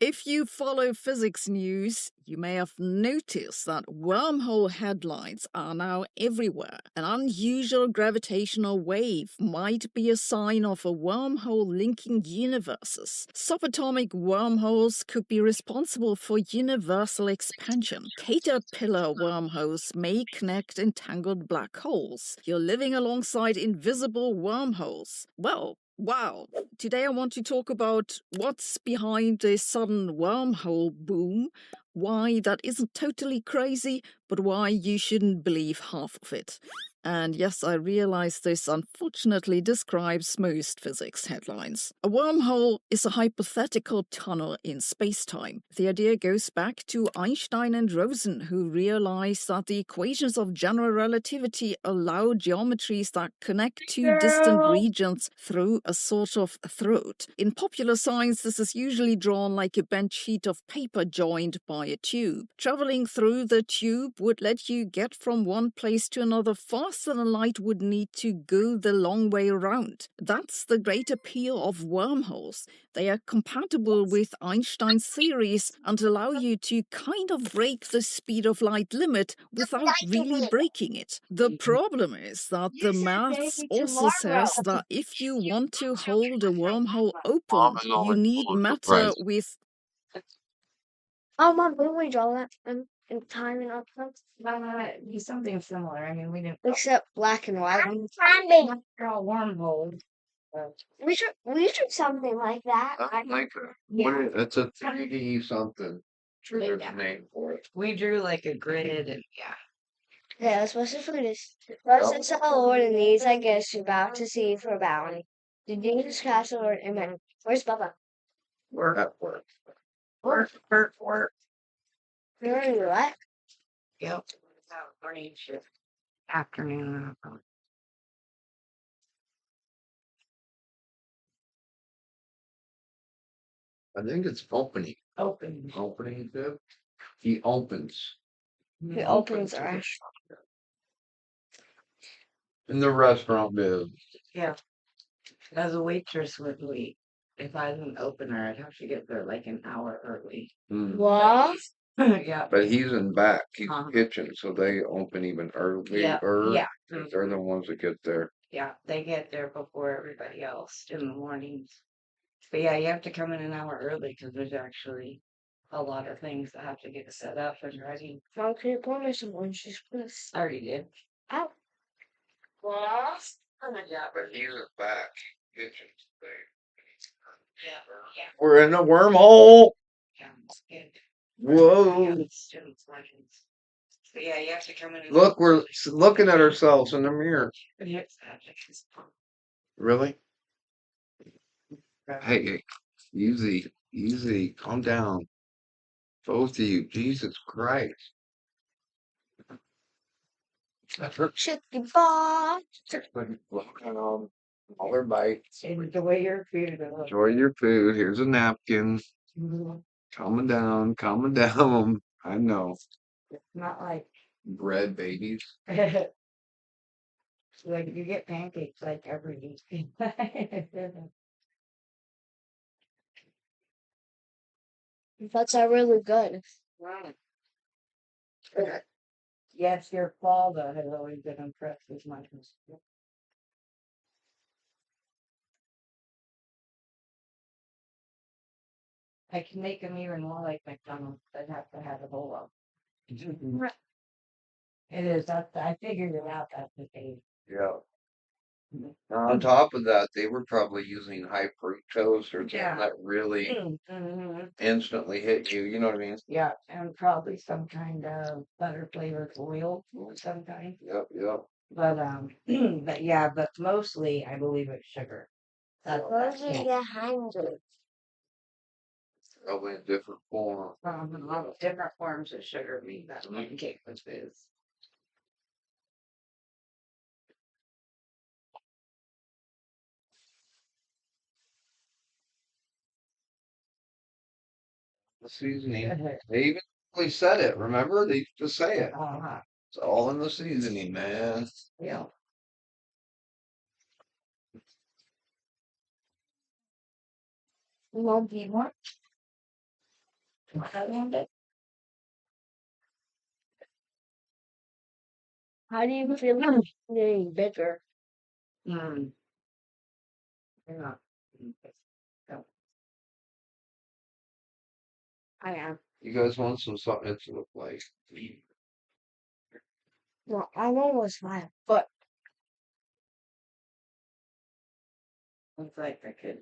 If you follow physics news, you may have noticed that wormhole headlines are now everywhere. An unusual gravitational wave might be a sign of a wormhole linking universes. Subatomic wormholes could be responsible for universal expansion. Caterpillar wormholes may connect entangled black holes. You're living alongside invisible wormholes. Well, wow. Today I want to talk about what's behind the sudden wormhole boom, why that isn't totally crazy, but why you shouldn't believe half of it. And yes, I realize this unfortunately describes most physics headlines. A wormhole is a hypothetical tunnel in spacetime. The idea goes back to Einstein and Rosen, who realized that the equations of general relativity allow geometries that connect two distant regions through a sort of throat. In popular science, this is usually drawn like a bent sheet of paper joined by a tube. Traveling through the tube would let you get from one place to another faster than light would need to go the long way around. That's the great appeal of wormholes. They are compatible with Einstein's theories and allow you to kind of break the speed of light limit without really breaking it. The problem is that the maths also says that if you want to hold a wormhole open, you need matter with Oh, Mom, didn't we draw that in time and outcomes? Be something similar. I mean, we didn't Except black and white. draw wormholes. We should something like that. Yeah. It's a 3D something. There's Yeah. a name for it. We drew like a grid and yeah. Yeah, let's for this. Blessed the Lord and these I guess you're about to see for bowing. The Jesus Christ, Lord, amen. Where's Bubba? Work. Work. You're in what? Yep. Morning shift. Afternoon. I think it's opening. Open. Opening too. He opens. He opens our In the restaurant biz. Yeah. As a waitress would wait. If I was an opener, I'd have to get there like an hour early. What? Yeah. But he's in back. He's Uh-huh. kitchen, so they open even early. Yeah. They're the ones that get there. Yeah, they get there before everybody else in the mornings. But yeah, you have to come in an hour early because there's actually a lot of things that have to get set up and ready. Mom, can you pour me some oranges, please? I already did. Ow. What? Yeah, But he's in back. Kitchen. yeah. We're in a wormhole. Sounds good. Whoa. Yeah, students' lunches. So yeah, you have to come in. Look, we're looking at ourselves in the mirror. Really? Hey, easy. Calm down. Both of you. Jesus Christ. Chicken bar. Smaller bites. Enjoy your food. Enjoy your food. Here's a napkin. Calming down. I know. Not like Bread babies. like you get pancakes like every week. That's really good. Yes, your father has always been impressed with my food. I can make them even more like McDonald's. I'd have to have a whole lot. It is. I figured it out. That's the thing. Yeah. On top of that, they were probably using high fructose or something Yeah. that really instantly hit you. You know what I mean? Yeah, and probably some kind of butter flavored oil of some kind. Yep. But but mostly I believe it's sugar. That's Probably in different form. different forms of sugar mean that cake with fizz. The seasoning. They even really said it. Remember? They used to say it. It's all in the seasoning, man. Yeah. Mom, do you want? How do you feel about getting bigger? Mm. Yeah. So, I am. You guys want something to look like? Well, I'm almost 5 foot. looks like I could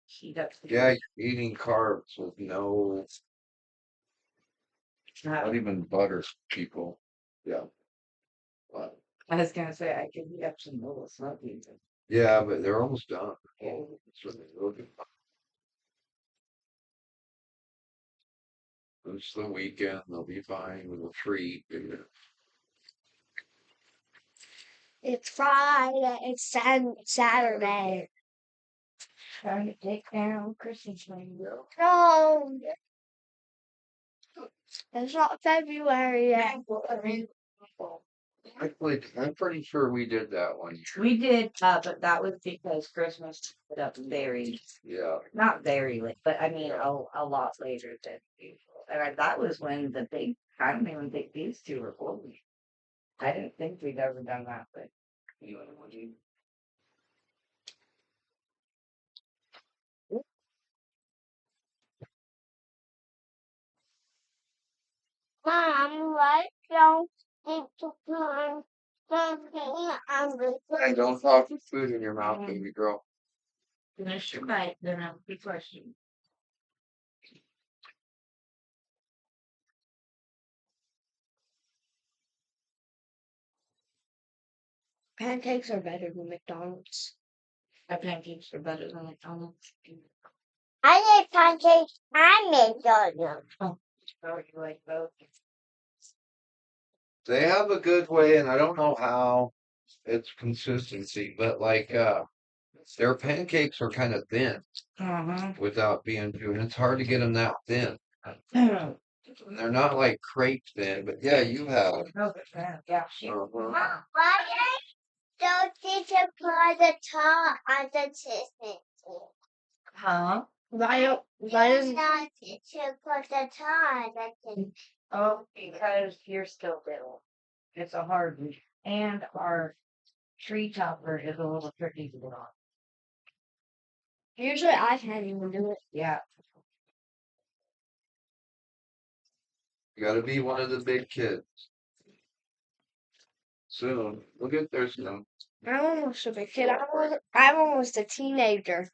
heat up. Yeah, you're eating carbs with no, Not not even butter, people. Yeah. But, I was gonna say I could heat up some noodles, not even. yeah, but they're almost done. Yeah. That's what they will do. It's the weekend. They'll be fine with a treat. It's Friday. It's Saturday. Trying to take down Christmas tree. No, it's not February yet. Actually, I'm pretty sure we did that one year. We did, but that was because Christmas put up very, Yeah. not very late, but I mean a lot later than usual. And that was when I don't even think these two were born. I didn't think we'd ever done that, but you know what you. Mom, why don't you put something on the Hey, don't talk with food in your mouth, baby girl. Finish your bite, then I'll be question. pancakes are better than McDonald's. My pancakes are better than McDonald's. I like pancakes and McDonald's. Oh, you like both? They have a good way, and I don't know how it's consistency, but like their pancakes are kind of thin without being too, and it's hard to get them that thin. And they're not like crepe thin, but yeah, you have. Yeah. Uh-huh. Why don't you put the top on the chicken? Huh? Why does not teacher put the top on the chicken? Oh, because you're still little. It's a hard one. And our tree topper is a little tricky to get on. Usually I can't even do it. Yeah. You got to be one of the big kids. Soon. We'll get there soon. I'm almost a big kid. I'm almost a teenager.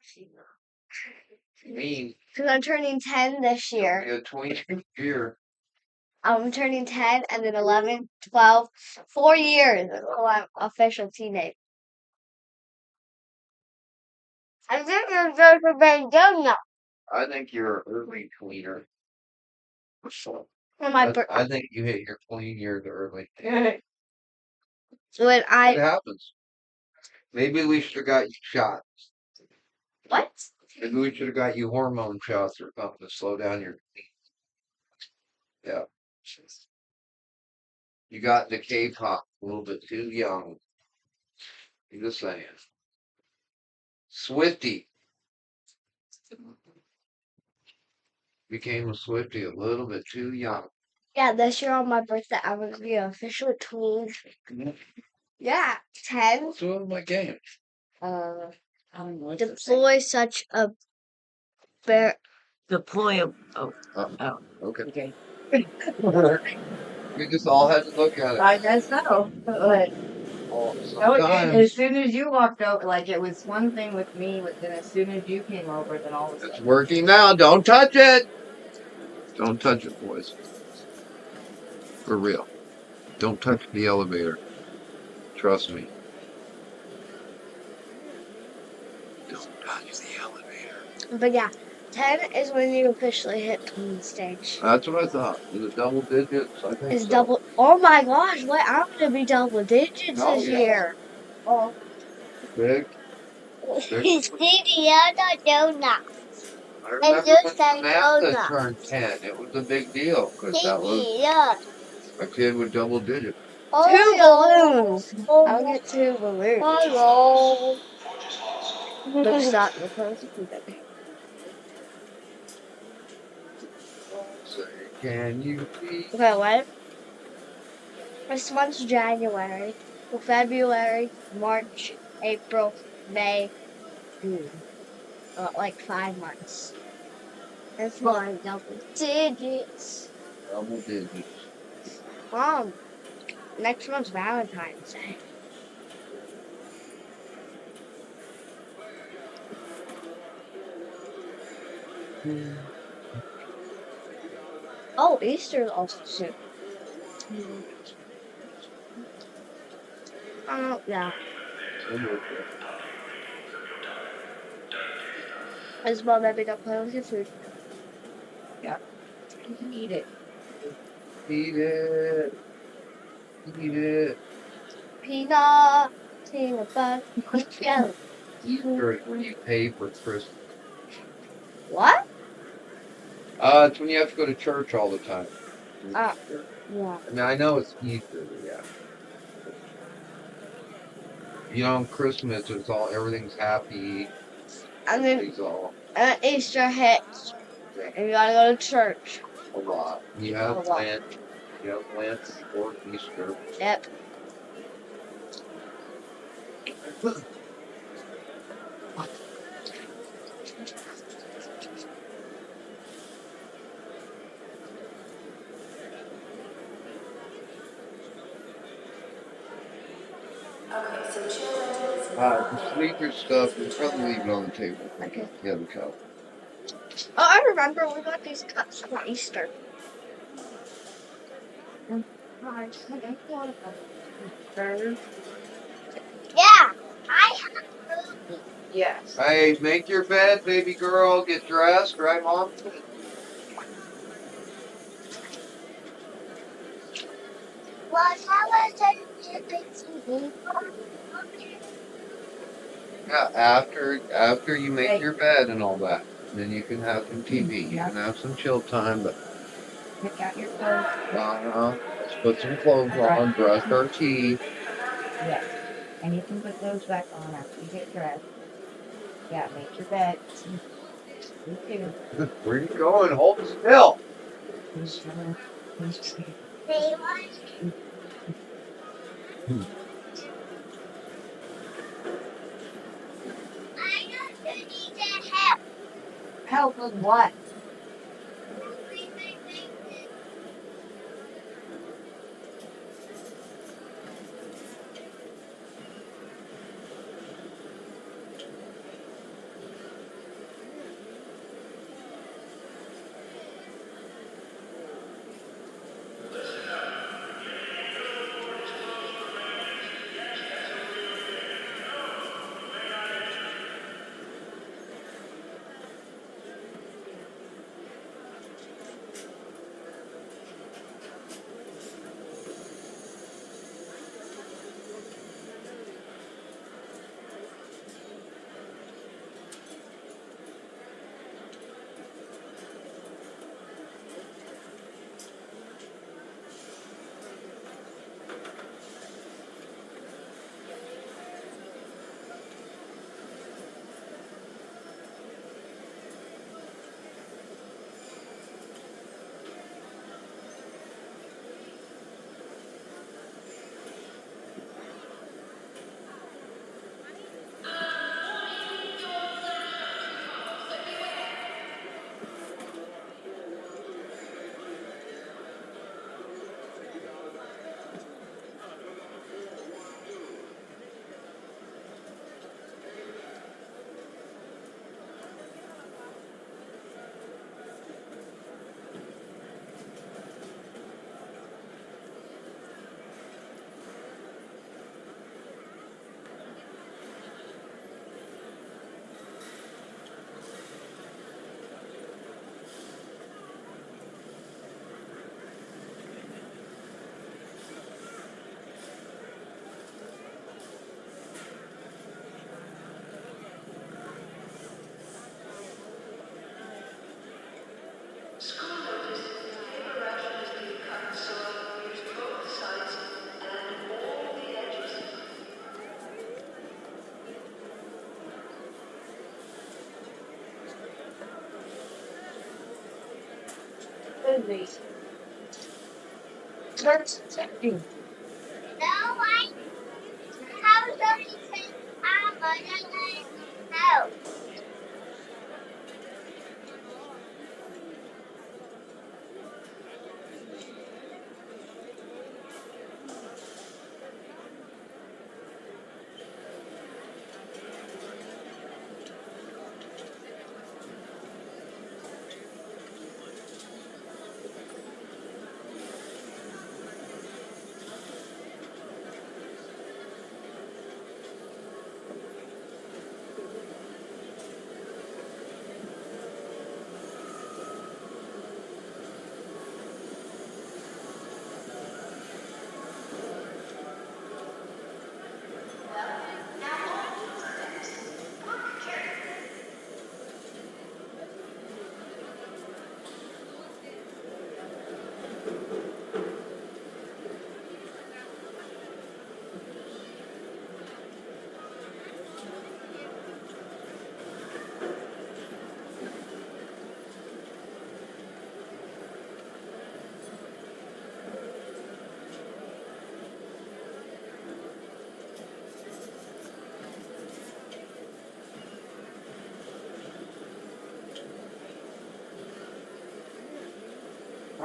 Mean. Because I'm turning 10 this year. Be a tween year. I'm turning 10 and then 11, 12, 4 years until I'm official teenager. I think you're going to be young now. I think you're an early tweener. On my I think you hit your tween years early. when It I happens. Maybe we should have got you shots. what? Maybe we should have got you hormone shots or something to slow down your. Yeah. You got the K-pop a little bit too young. I'm just saying. Swifty. Became a Swifty a little bit too young. Yeah, this year on my birthday, I'm going to be an official tween. Yeah, 10. What's with my game? Deploy such a bear. Deploy a. Oh. Okay. Okay. We just all had to look at it. I guess so. But as soon as you walked over, like it was one thing with me, but then as soon as you came over, then all of a It's sudden. working now. Don't touch it. Don't touch it, boys. For real. Don't touch the elevator. Trust me. Don't touch the elevator. But yeah, 10 is when you officially hit tween stage. That's what I thought. Is it double digits? I think It's so. double. Oh my gosh, what? I'm going to be double digits Oh, this yeah. year. Oh. Big. He's eating other donuts. I remember just when like Samantha donuts. turned 10. It was a big deal because that was Yeah. a kid with double digits. 2 balloons. I'll get 2 balloons. Hello. Look, stop. Look close. Can you see? Okay, what? This month's January, so February, March, April, May, June. Like 5 months. That's one double digits. Double digits. Mom, next month's Valentine's Day. Oh, Easter's also soon. Oh, yeah. As well, maybe don't play with your food. Yeah. You can eat it. Eat it. Eat it. Peanut butter jelly. Easter, you pay for Christmas. What? It's when you have to go to church all the time. Yeah. I mean, I know it's Easter, but yeah. You know, on Christmas, it's all everything's happy. And then Everything's all Easter hits, and you gotta go to church. a lot. You A have lot. Lent. You have Lent before Easter. Yep. The sleeper stuff, you probably leave it on the table. Okay. You have a cup. Oh, I remember we got these cups for Easter. Yeah, I have. Yes. Hey, make your bed, baby girl. Get dressed, right, Mom? Was I was Yeah, after you make your bed and all that, then you can have some TV. You can have some chill time, but Pick out your clothes. let's put some clothes on, brush our teeth. Yes. And you can put those back on after you get dressed. Yeah, make your bed. Me too. Where you going? Hold still. Help with what?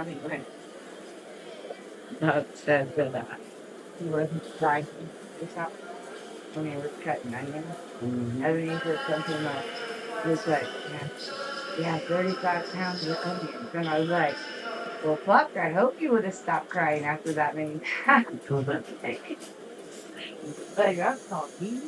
Anyway, that said that he wasn't trying this out when he was cutting onions. And then he said something like, he was like, yeah, 35 pounds of onions. And I was like, well, fuck, I hope you would have stopped crying after that many times. Like, that's called you.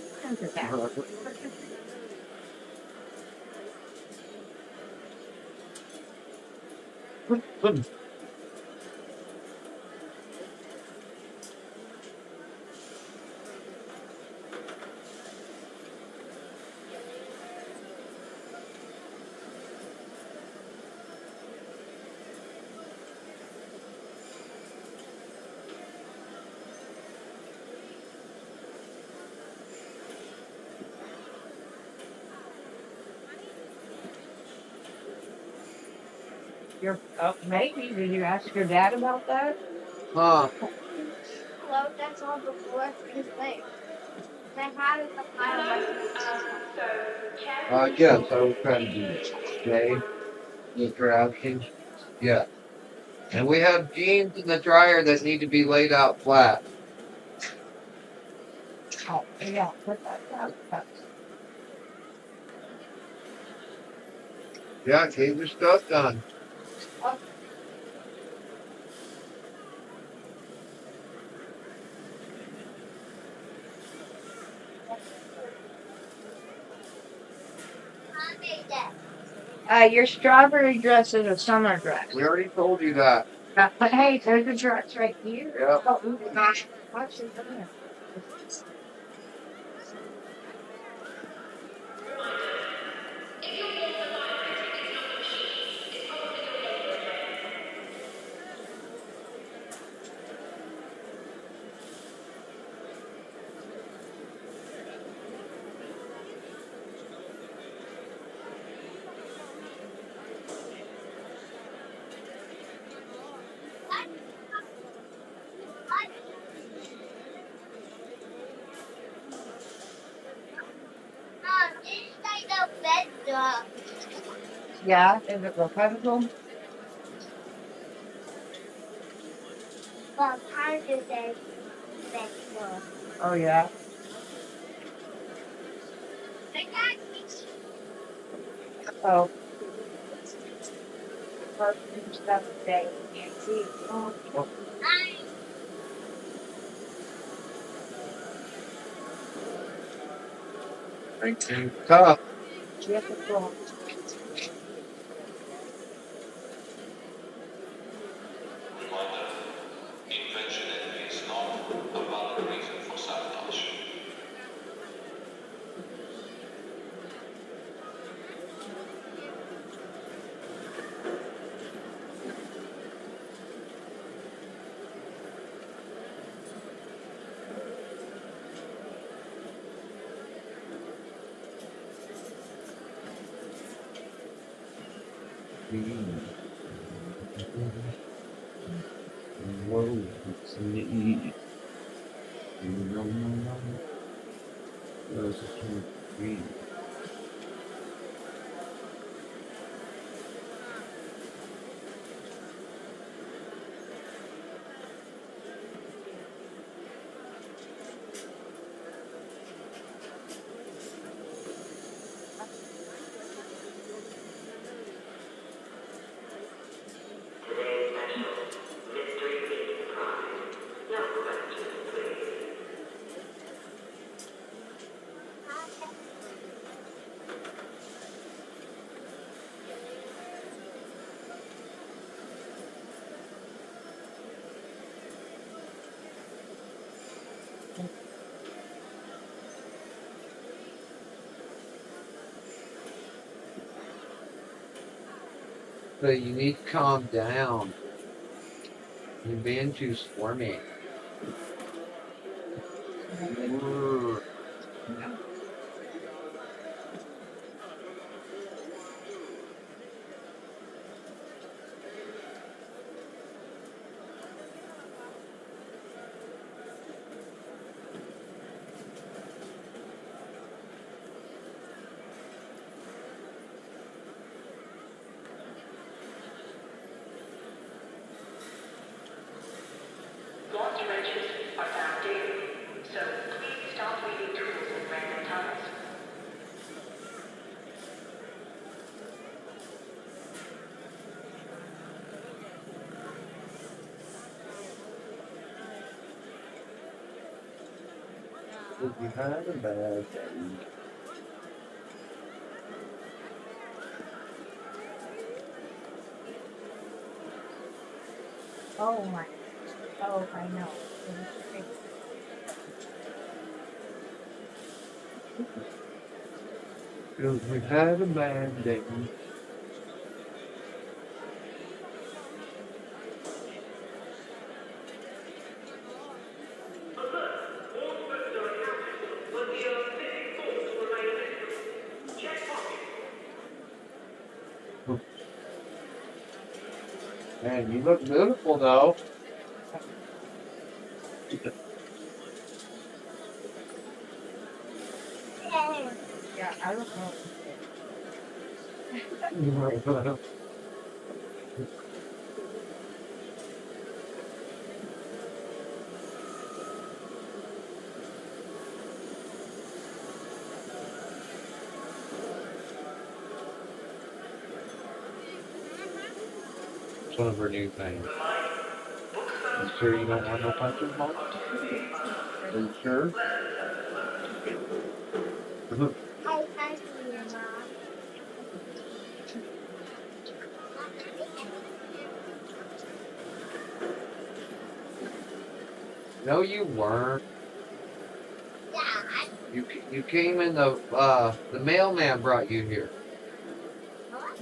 Maybe, did you ask your dad about that? Huh. Well, that's all before his leg. They had it the Yes, I was trying to do Jay, what you're asking. Yeah. And we have jeans in the dryer that need to be laid out flat. Oh, yeah, put that down. Yeah, get your stuff done. Your strawberry dress is a summer dress. We already told you that. But hey, there's a dress right here. Yeah. Oh, watch it. Come here. Yeah, is it Rapunzel? Well, how do they bed Oh, yeah. Oh, perfect stuff today. Can't see. Oh, Thank you. Tough. difficult. Invention is not a valid reason for sabotage. Whoa, see. No, no, no. Those are two, three. Today's special mystery meat prize. No questions, please. So you need to calm down. You're being too squirmy. Brr. Lost wrenches are found daily, so please stop leaving tools in random times. If you had a bad day. Oh my. Oh, I know. Because we had a bad day. Man, you look beautiful though. Yeah, I don't know. It's one of her new things. You sure you don't want no punches, Mom? Are you sure? I see your mom. No, you weren't. Yeah, You came in the mailman brought you here.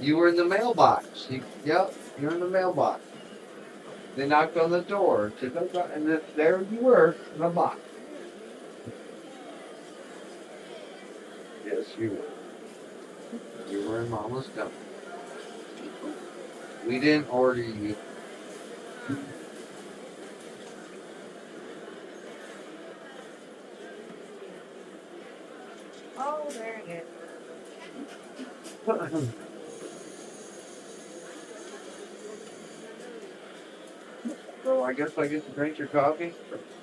You were in the mailbox. Yep, you're in the mailbox. They knocked on the door, and there you were in the box. Yes, you were. You were in Mama's dump. We didn't order you. Oh, there it is. So I guess I get to drink your coffee.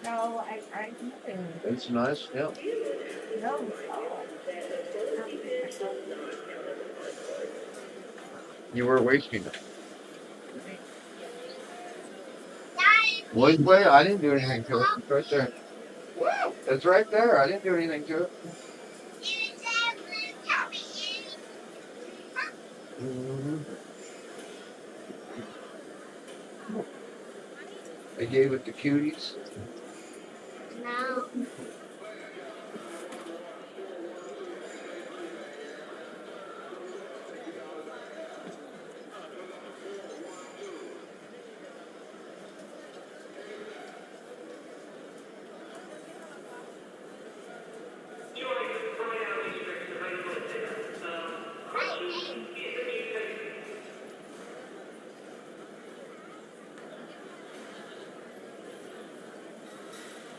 No, I didn't. It's nice. Yep. No. You were wasting it. Wait, I didn't do anything to it. It's right there. It's right there. I didn't do anything to it. Mhm. I gave it to cuties. no.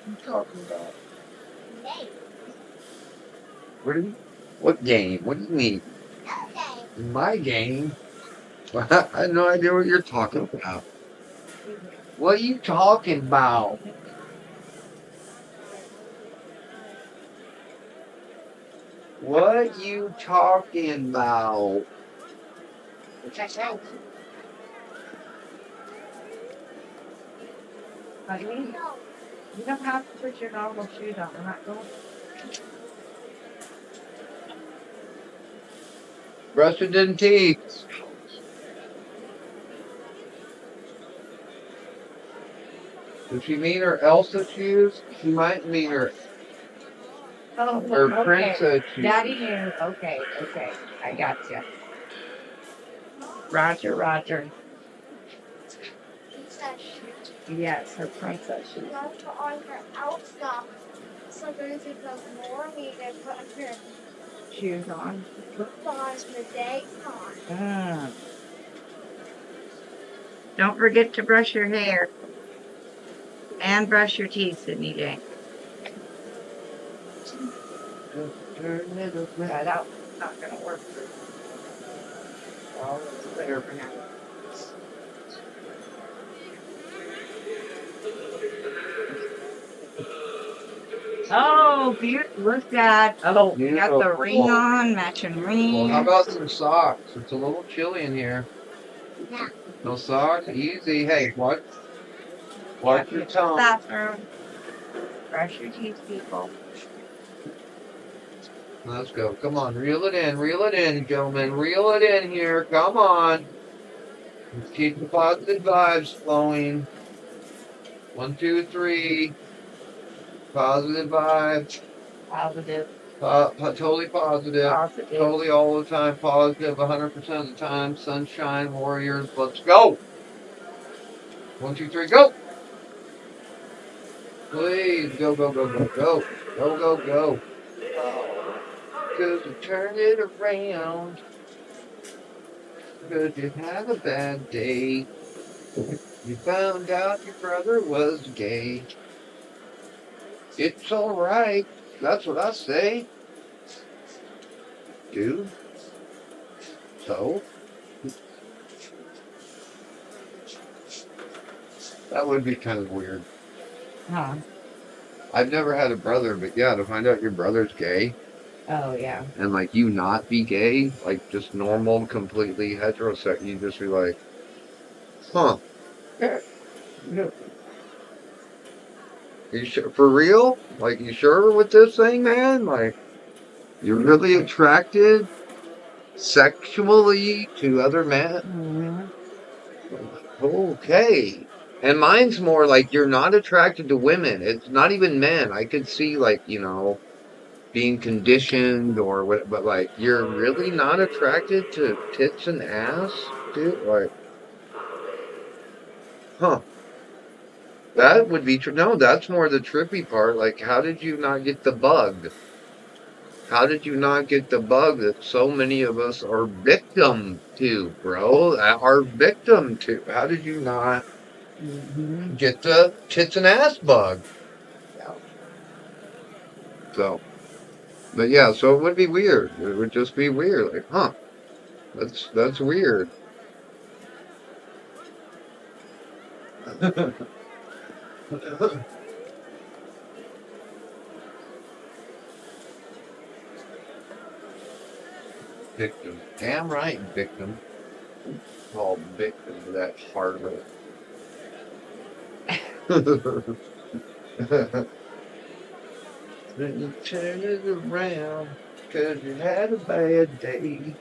I'm talking about. What game? What do you mean? My game? I have no idea what you're talking about. What are you talking about? What you talking about? Honey, you don't have to put your normal shoes on. I'm not going. Brushing them teeth. Does she mean her Elsa shoes? She might mean her Oh, okay. princess shoes. Daddy knew. Okay, okay. I got you. Roger, Roger. Yes, her princess shoes. On her outstop, so there's even more needed put her Shoes on. on the daytime. Don't forget to brush your hair. And brush your teeth, Sydney Jane. That out. Not gonna work. Well, it's clear for now. Oh, beautiful. Look at. Oh, you got the ring on, matching ring. Well, how about some socks? It's a little chilly in here. Yeah. No socks? Easy. Hey, watch your tongue. Bathroom. Brush your teeth, people. Let's go. Come on, reel it in, gentlemen. Reel it in here. Come on. Let's keep the positive vibes flowing. 1, 2, 3. Positive vibes. Positive. Totally positive. Positive. Totally all the time positive. 100% of the time. Sunshine warriors. Let's go. 1, 2, 3, go. Please go, go, go, go, go. Go, go, go. Cause you turn it around. Cause you had a bad day. You found out your brother was gay. It's alright. That's what I say. Dude. So? That would be kind of weird. Huh. I've never had a brother, but yeah, to find out your brother's gay. Oh, yeah. And like you not be gay, like just normal, completely heterosexual, you just be like, huh. You sure, for real? Like, you sure with this thing, man? Like, you're really attracted sexually to other men? Okay. And mine's more like you're not attracted to women. It's not even men. I could see, like, being conditioned or what, but like, you're really not attracted to tits and ass, dude? Like, huh. That would be true. No, that's more the trippy part. Like, how did you not get the bug? How did you not get the bug that so many of us are victim to, bro? Are victim to. How did you not get the tits and ass bug? So, but yeah, so it would be weird. It would just be weird. Like, huh? That's weird. Victim. Damn right, victim. Called victim to that hardware. Then you turn it around, 'cause you had a bad day.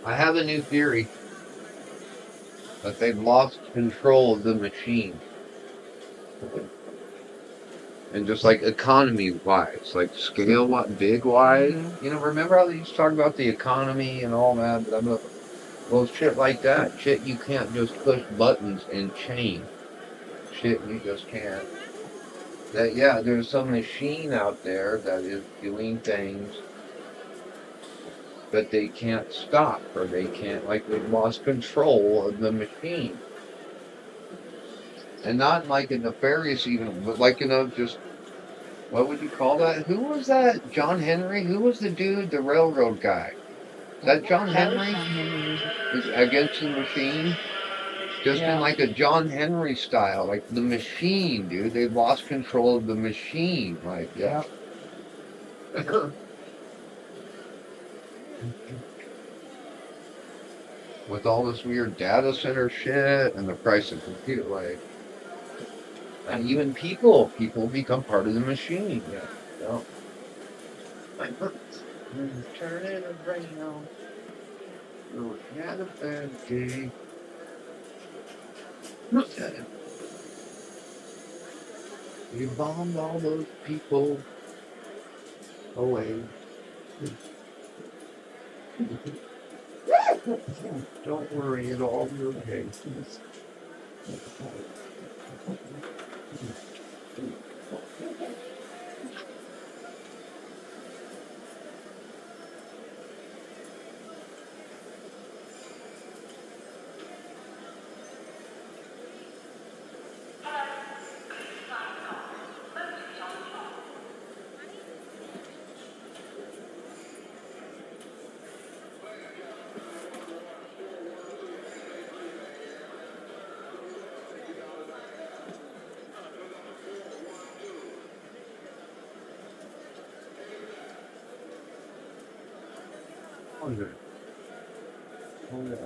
I have a new theory that they've lost control of the machine. And just like economy wise, like scale big wise. Remember how they used to talk about the economy and all that? Well, shit like that. Shit you can't just push buttons and change. shit you just can't. That, yeah, there's some machine out there that is doing things, but they can't stop, or they can't, like, they've lost control of the machine. And not like a nefarious even, but like, just, what would you call that? Who was that? John Henry? Who was the dude, the railroad guy? Is that John Henry? Against the machine? Just in like a John Henry style, like the machine, dude. They've lost control of the machine. Like, yeah. With all this weird data center shit and the price of compute, like, and even people become part of the machine. Yeah. Turn it around. Yeah, the bad day. You bombed all those people away. Don't worry, it'll all be okay. Oh, yeah. Oh, yeah.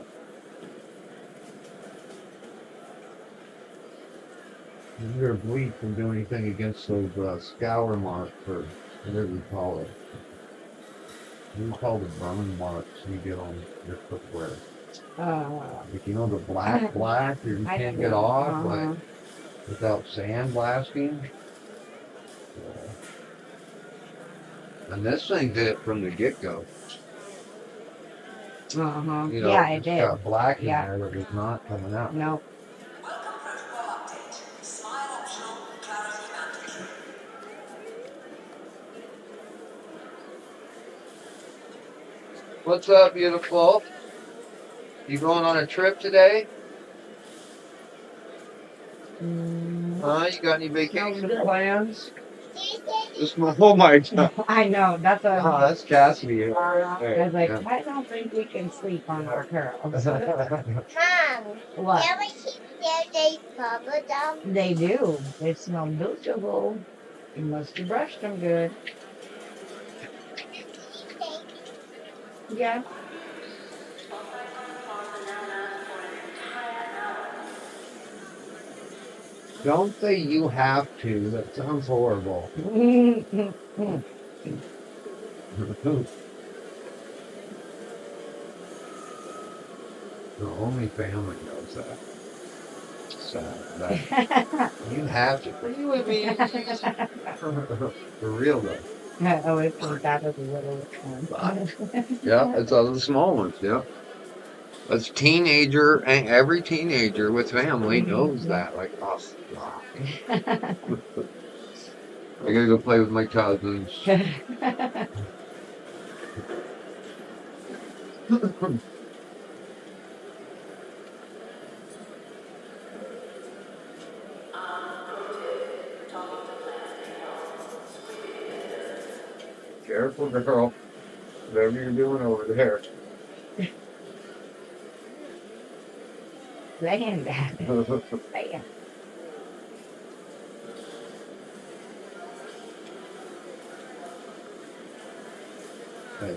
You're bleed from doing anything against those scour marks, or whatever you call it. We call the burn marks you get on your footwear. Like, you know, the black you can't get off, like, without sandblasting. And this thing did it from the get-go. You know, Yeah, it it's did. got black in there that is not coming out. No. Welcome protocol update. Smile optional, clarity mandatory. What's up, beautiful? You going on a trip today? Huh? You got any vacation plans? Oh my God. I know, that's what Oh, that's Cassidy. I was like, Yeah. I don't think we can sleep on our curls. Mom, What? you ever see they bubble gum? They do. They smell beautiful. You must have brushed them good. Yeah. Don't say you have to. That sounds horrible. The only family knows that. So that you have to. What do you mean? For real though. I always think that was a little one. Yeah, it's all the small ones. Yeah. That's teenager, and every teenager with family knows that. Like, oh, God. I gotta go play with my cousins. Careful, girl. Whatever you're doing over there. Land that. Bam. Hey.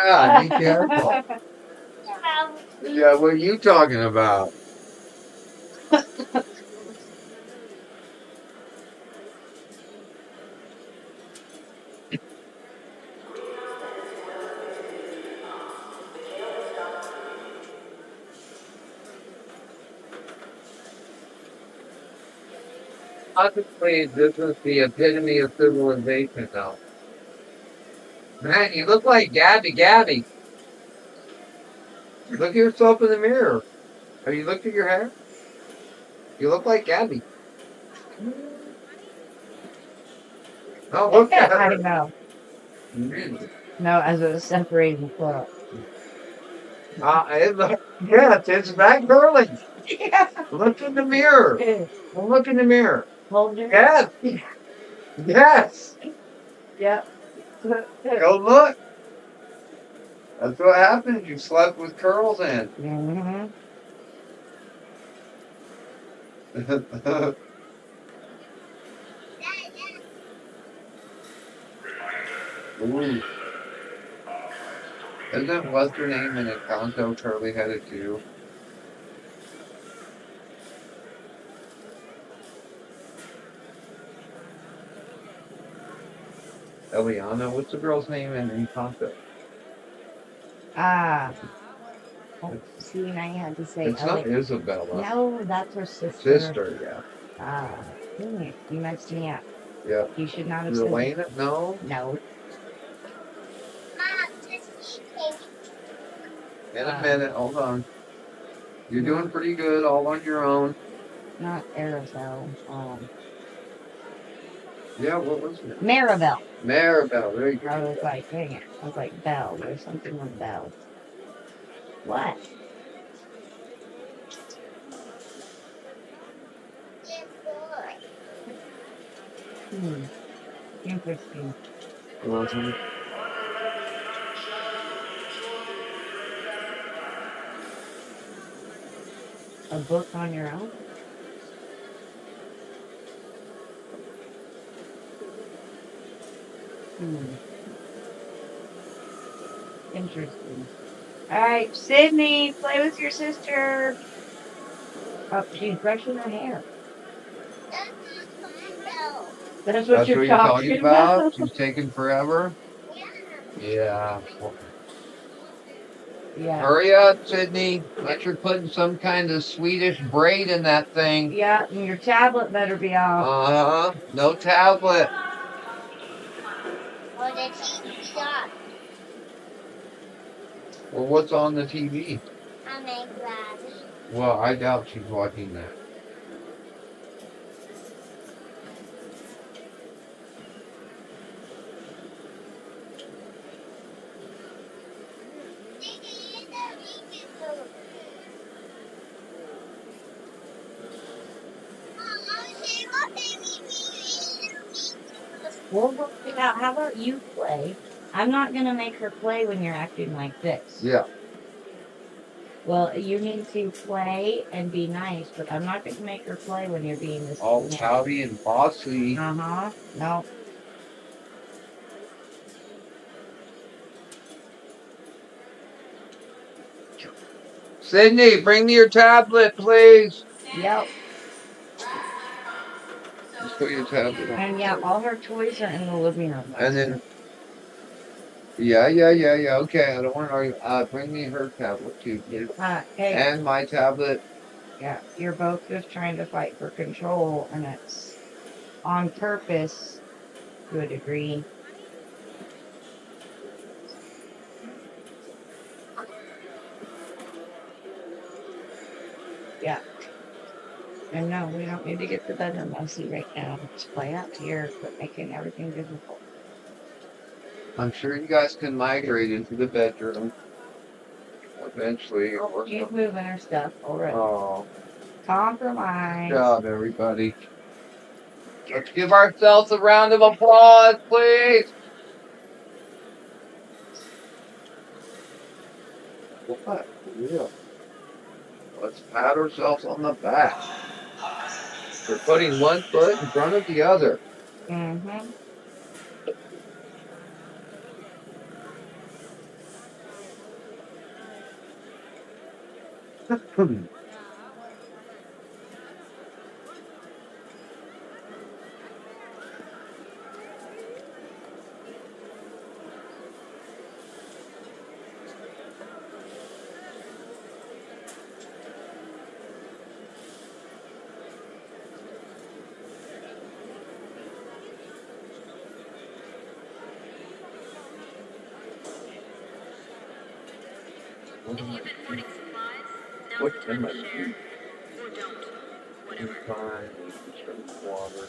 Yeah, be careful. Yeah, what are you talking about? Honestly, this is the epitome of civilization now. Man, you look like Gabby. Look at yourself in the mirror. Have you looked at your hair? You look like Gabby. Oh, look at I her. know. Mm. No, as it was separating the Yes, it's that girly. Yeah. Look in the mirror. Well, look in the mirror. Hold your. Yes. Yes. Yep. Go look. That's what happens. You slept with curls in. Mm-hmm. Ooh. Isn't what's her name in Encanto curly headed too? Eliana, what's the girl's name in Encanto? Ah. Oh, see, now you had to say It's not Isabella. No, that's her sister. Sister, yeah. Ah, dang it. You messed me up. Yeah. You should not have Is said Elena? No. No. In a minute. Hold on. You're doing pretty good all on your own. Not Arabelle. Yeah, what was it? Maribel. Maribel. There you go. I was like, dang it. I was like, Belle. There's something with Belle. What? Interesting. Mhm. A book on your own? Interesting. Alright, Sydney, play with your sister. Oh, she's brushing her hair. That's what you're talking about? She's taking forever? Yeah. Yeah. Hurry up, Sydney. Unless you're putting some kind of Swedish braid in that thing. Yeah, and your tablet better be off. Uh-huh. No tablet. Or the TV on. Well, what's on the TV? I'm glad. Well, I doubt she's watching that. We'll work it out. How about you play? I'm not going to make her play when you're acting like this. Yeah. Well, you need to play and be nice, but I'm not going to make her play when you're being this. All pouty and bossy. Uh-huh. No. Sydney, bring me your tablet, please. Yep. Just put your tablet on. And yeah, all her toys are in the living room. And then, yeah. Okay, I don't want to argue. Bring me her tablet too, please. Hey. And my tablet. Yeah, you're both just trying to fight for control, and it's on purpose to a degree. Yeah. And no, we don't need to get the bedroom messy right now. Just play out here, but making everything difficult. I'm sure you guys can migrate into the bedroom eventually. She's moving her stuff already. Oh. Compromise. Good job, everybody. Let's give ourselves a round of applause, please. What? Yeah. Let's pat ourselves on the back. We're putting one foot in front of the other. Mm-hmm. What If am I you've been hoarding supplies, now's what the am time I to share. doing? Or don't. Whatever. Fine, some water.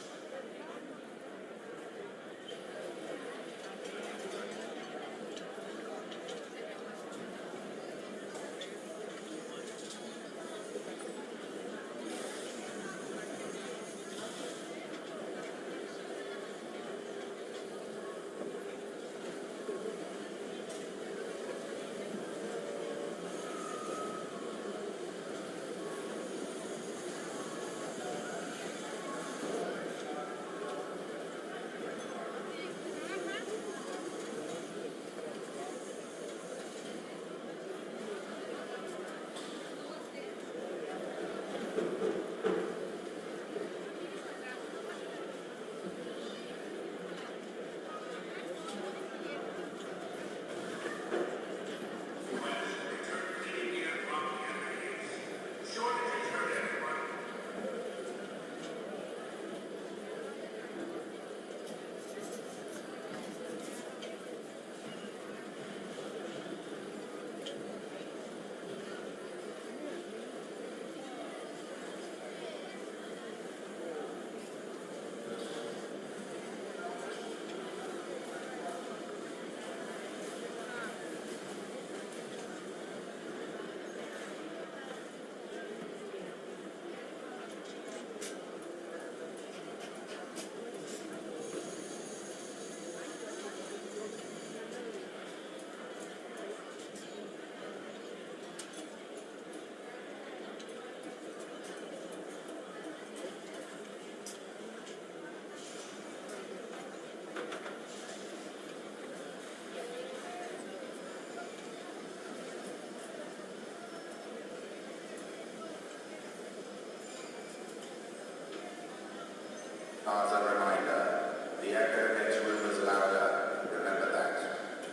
As a reminder, the academics room is louder. Remember that.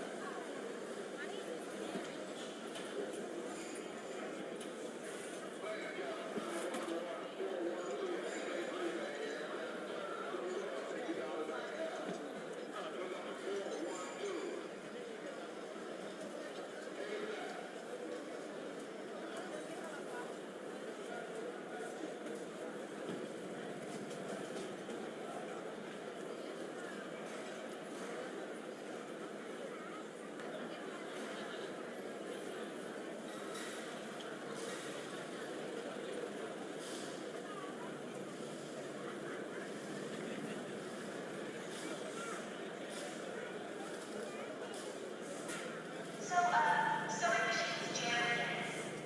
Sewing machine's jam again.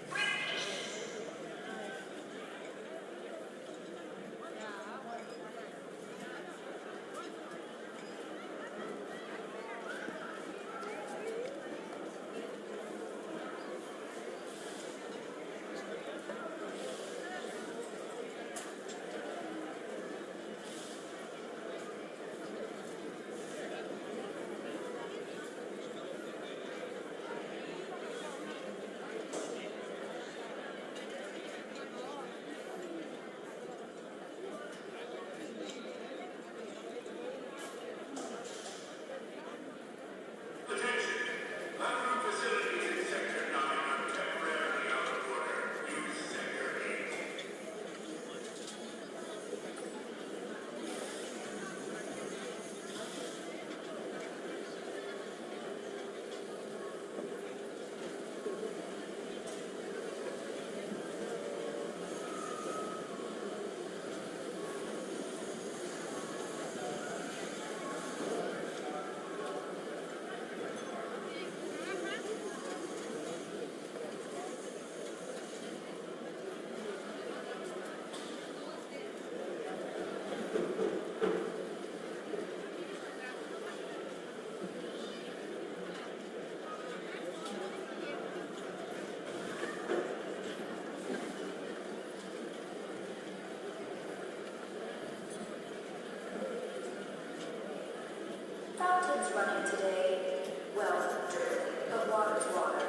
Bring patience. Fountain's running today. Well, dripping, but water's water.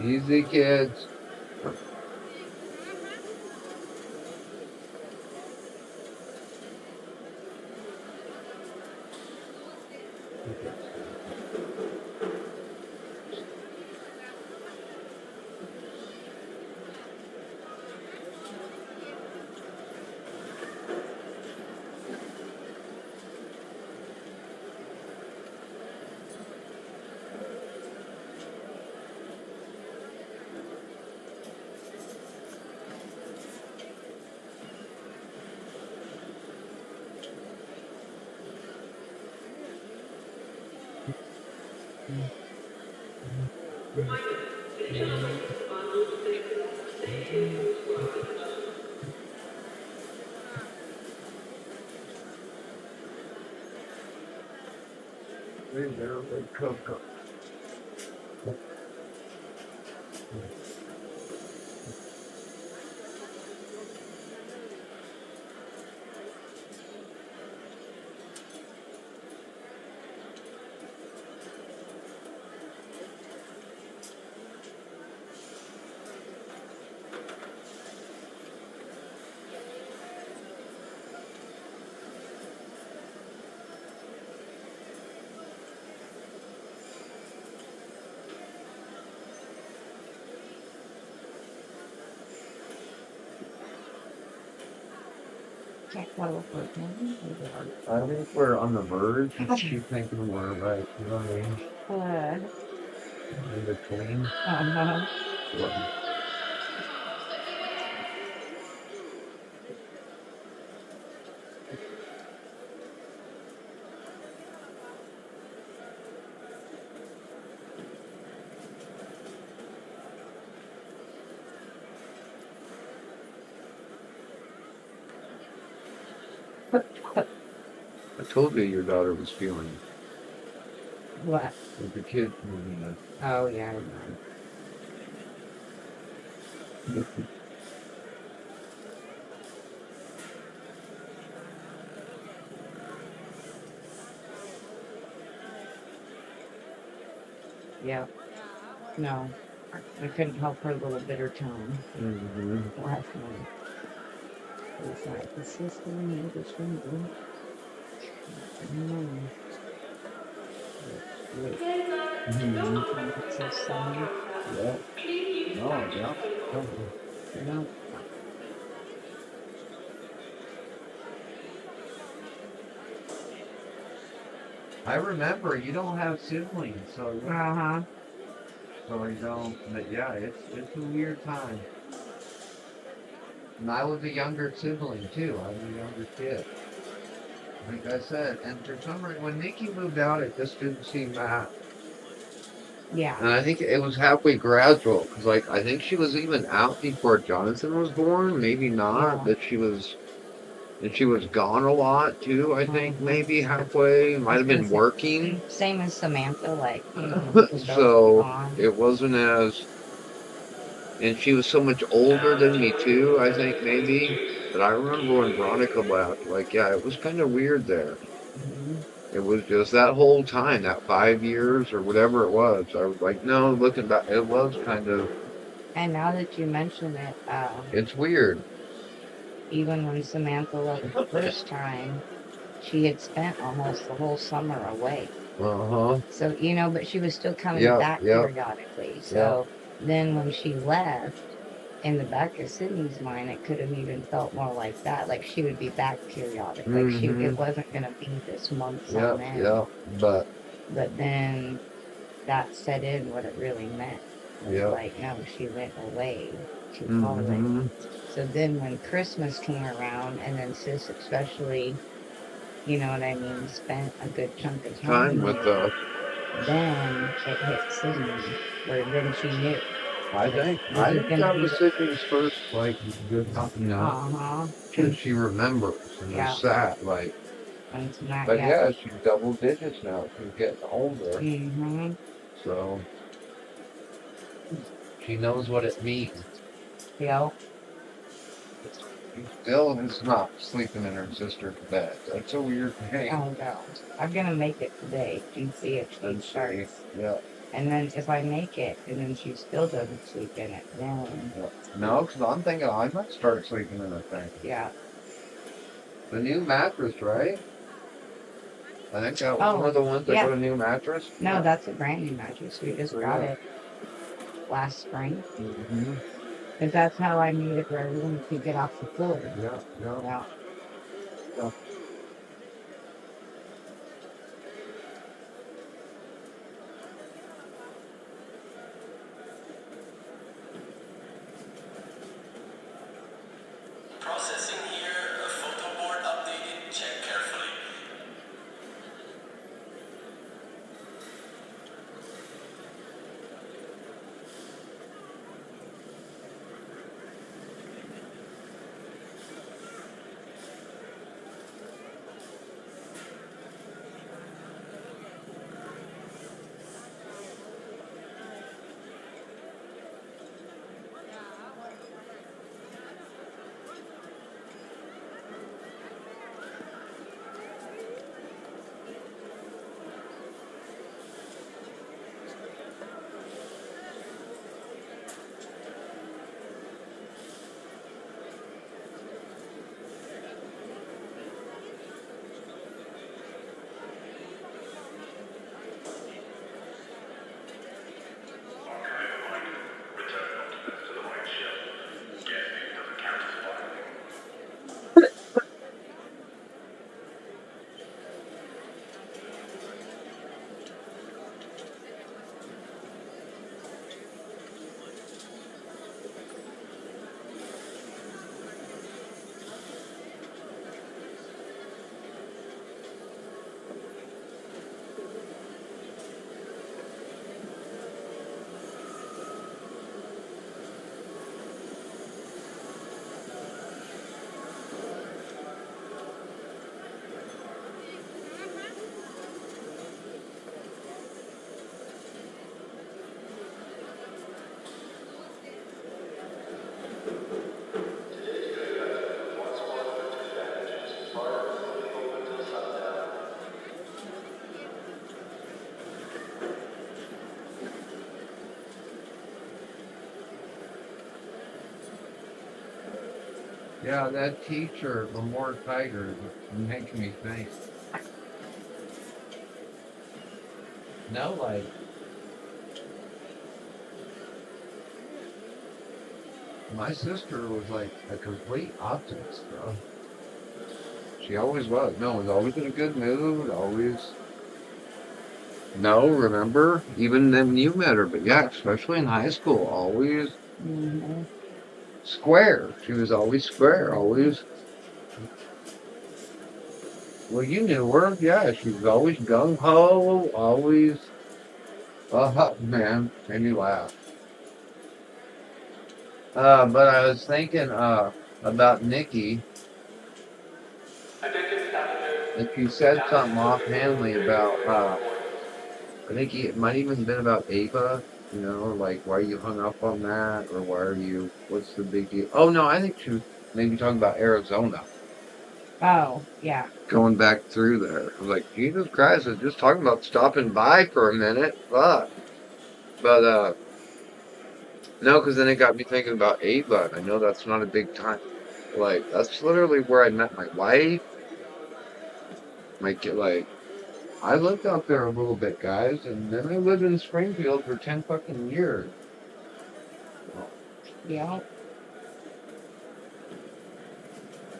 Easy, kids. Coco. Can't tell if we're moving or I think we're on the verge. Keep thinking we're right. You know what I mean? In between. I told you your daughter was feeling What? with the kids moving in. Oh, yeah. Yeah. No. I couldn't help her little bitter tone. Last night. It was like, the system, this one, It's so sad. Yeah. Oh, yeah. You know? I remember you don't have siblings, so you don't. But yeah, it's a weird time. And I was a younger sibling too. I was a younger kid. Like I said, and for some reason, when Nikki moved out, it just didn't seem that. Yeah. And I think it was halfway gradual, because like I think she was even out before Jonathan was born. Maybe not, but she was. And she was gone a lot too, I think, maybe halfway. Might have been working. Same as Samantha, like, so it wasn't as. And she was so much older than me too, I think, maybe. But I remember when Veronica left, like, yeah, it was kind of weird there. It was just that whole time, that 5 years or whatever it was. I was like, no, looking back, it was kind of. And now that you mention it, it's weird. Even when Samantha left the first time, she had spent almost the whole summer away. So, you know, but she was still coming back periodically. So then when she left, in the back of Sydney's mind, it could have even felt more like that. Like she would be back periodically. Like it wasn't going to be this month on end. But then that set in what it really meant. It was like, no, she went away to college. So then when Christmas came around, and then Sis especially, you know what I mean, spent a good chunk of time with us. Then it hit Sydney, where then she knew. I think that was Sydney's first, like, good company, you know? Because she remembers and is sad, like. But yeah, she's double digits now. She's getting older. so she knows what it means. Yeah. She still is not sleeping in her sister's bed. That's a weird thing. Oh no. I'm gonna make it today and see if she And she, starts. yeah. And then if I make it and then she still doesn't sleep in it, then No, because I'm thinking I might start sleeping in the thing. yeah. The new mattress, right? I think that was one of the ones that yeah. got a new mattress. No, that's a brand new mattress. We just got it last spring. Mm-hmm. Because that's how I made it for everyone to get off the floor. Yeah, yeah. Yeah. Yeah. Processing here, a photo board updated, check carefully. Yeah, that teacher, the more Tiger, making me think. No, like, my sister was like a complete optimist, bro. She always was. No, was always in a good mood, always. No, remember? Even when you met her, but yeah, especially in high school, always square. She was always square, always. Well, you knew her. Yeah, she was always gung ho, always. Man, made me laugh. But I was thinking about Nikki. If you said something offhandedly about, I think it might even been about Ava, you know, like why you hung up on that, or why are you, what's the big deal? Oh, no, I think she was maybe talking about Arizona. Oh, yeah. Going back through there. I was like, Jesus Christ, I was just talking about stopping by for a minute. Fuck. But, no, because then it got me thinking about Ava. I know that's not a big time. Like, that's literally where I met my wife. Like, I lived out there a little bit, guys, and then I lived in Springfield for 10 fucking years. Yeah.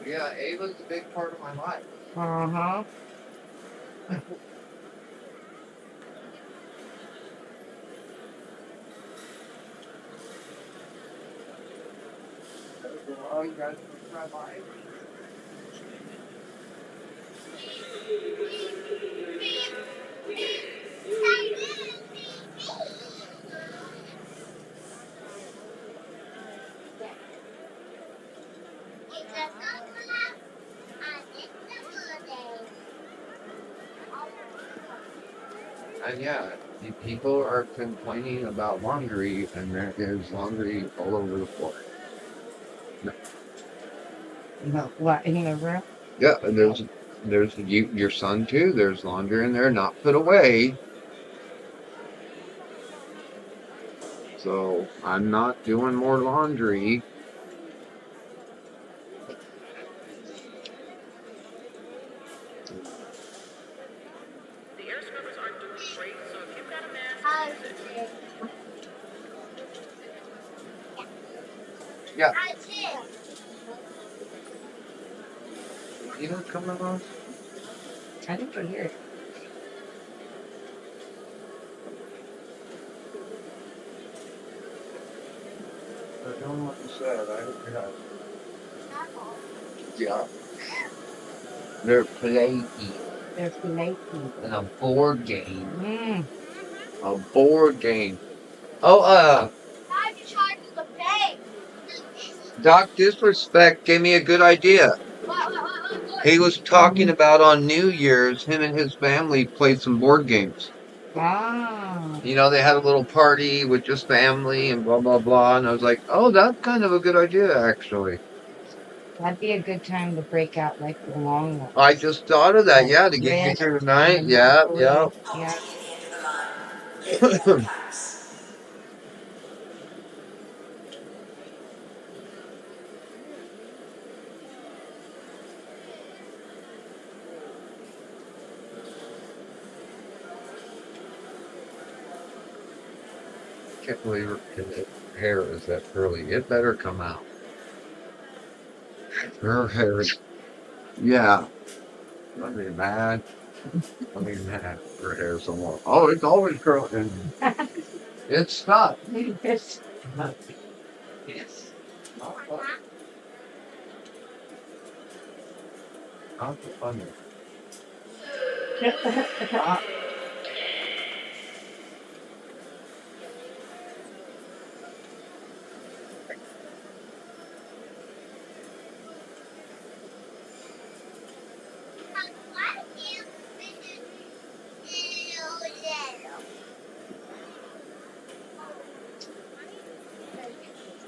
Yeah, Ava's a big part of my life. Uh-huh. Oh, you guys try by? And yeah, People are complaining about laundry, and there is laundry all over the floor. What, in the room? Yeah, and there's your son too. There's laundry in there, not put away. So I'm not doing more laundry. The air scrubbers aren't doing great, so if you've got a mask, use it. Yeah. You know, come on. I think we're here. I don't know what you said. I hope you're not. Yeah. They're playing There's late. in a board game. Mm. A board game. Oh, Doc Disrespect gave me a good idea. He was talking about on New Year's, him and his family played some board games. Ah. You know, they had a little party with just family and blah, blah, blah. And I was like, oh, that's kind of a good idea, actually. That'd be a good time to break out like the long one. I just thought of that, yeah, to get you through the night. Yeah, yeah. Yeah. Can't believe her hair is that curly. It better come out. Her hair is, yeah. I mean, mad. I mean, mad. Her hair's so long. Oh, it's always curly. It's stuck. Yes. Yes. Not funny.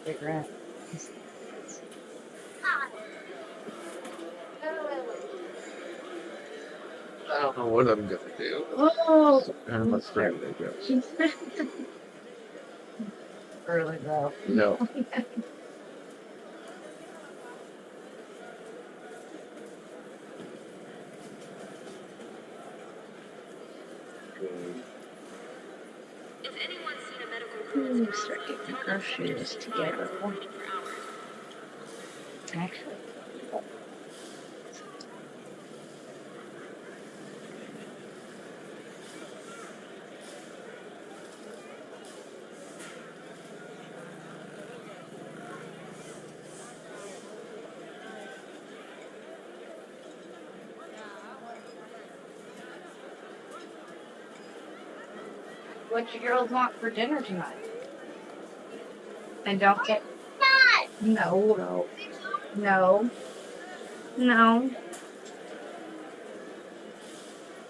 Cigarette. I don't know what I'm gonna do. Oh. And let's try it, I guess. Early though. No. If anyone's seen a medical girl, Start getting the groceries together. Actually. What you girls want for dinner tonight? And don't get. No. No. No.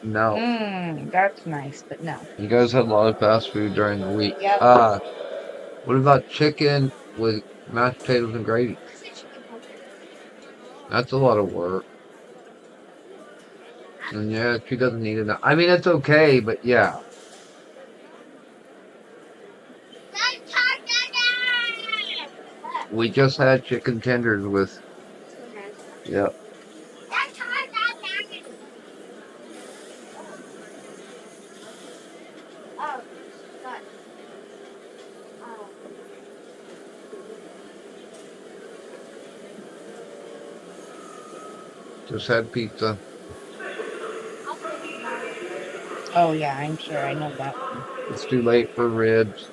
No. That's nice, but no. You guys had a lot of fast food during the week. Yep. What about chicken with mashed potatoes and gravy? That's a lot of work. And yeah, she doesn't need it. I mean, it's okay, but yeah. We just had chicken tenders with. Yep. Just had pizza. Oh yeah, I'm sure I know that. It's too late for ribs.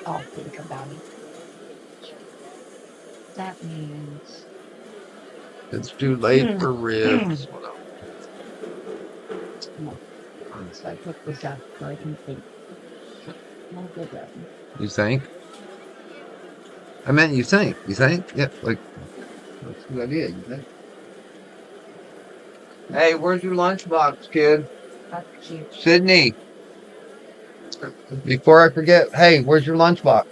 I'll think about it. That means It's too late for ribs. no. So I put this up so I can think. I'll go that one. You think? I meant you think. You think? Yeah, like that's a good idea. You think? Hey, where's your lunchbox, kid? That's cute. Sydney. Before I forget, hey, where's your lunchbox?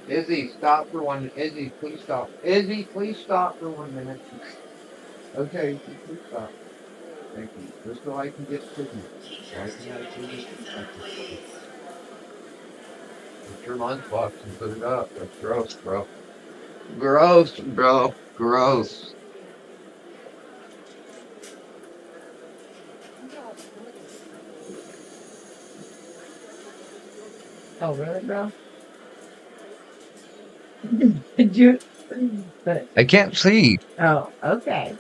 Izzy, stop for one. Izzy, please stop. Izzy, please stop for 1 minute. Okay, please stop. Thank you. Just so I can get signal. So I can have signal. Get your lunchbox and put it up. That's gross, bro. Gross, bro. Gross. Oh, really, bro? Did you? But, I can't see. oh, okay.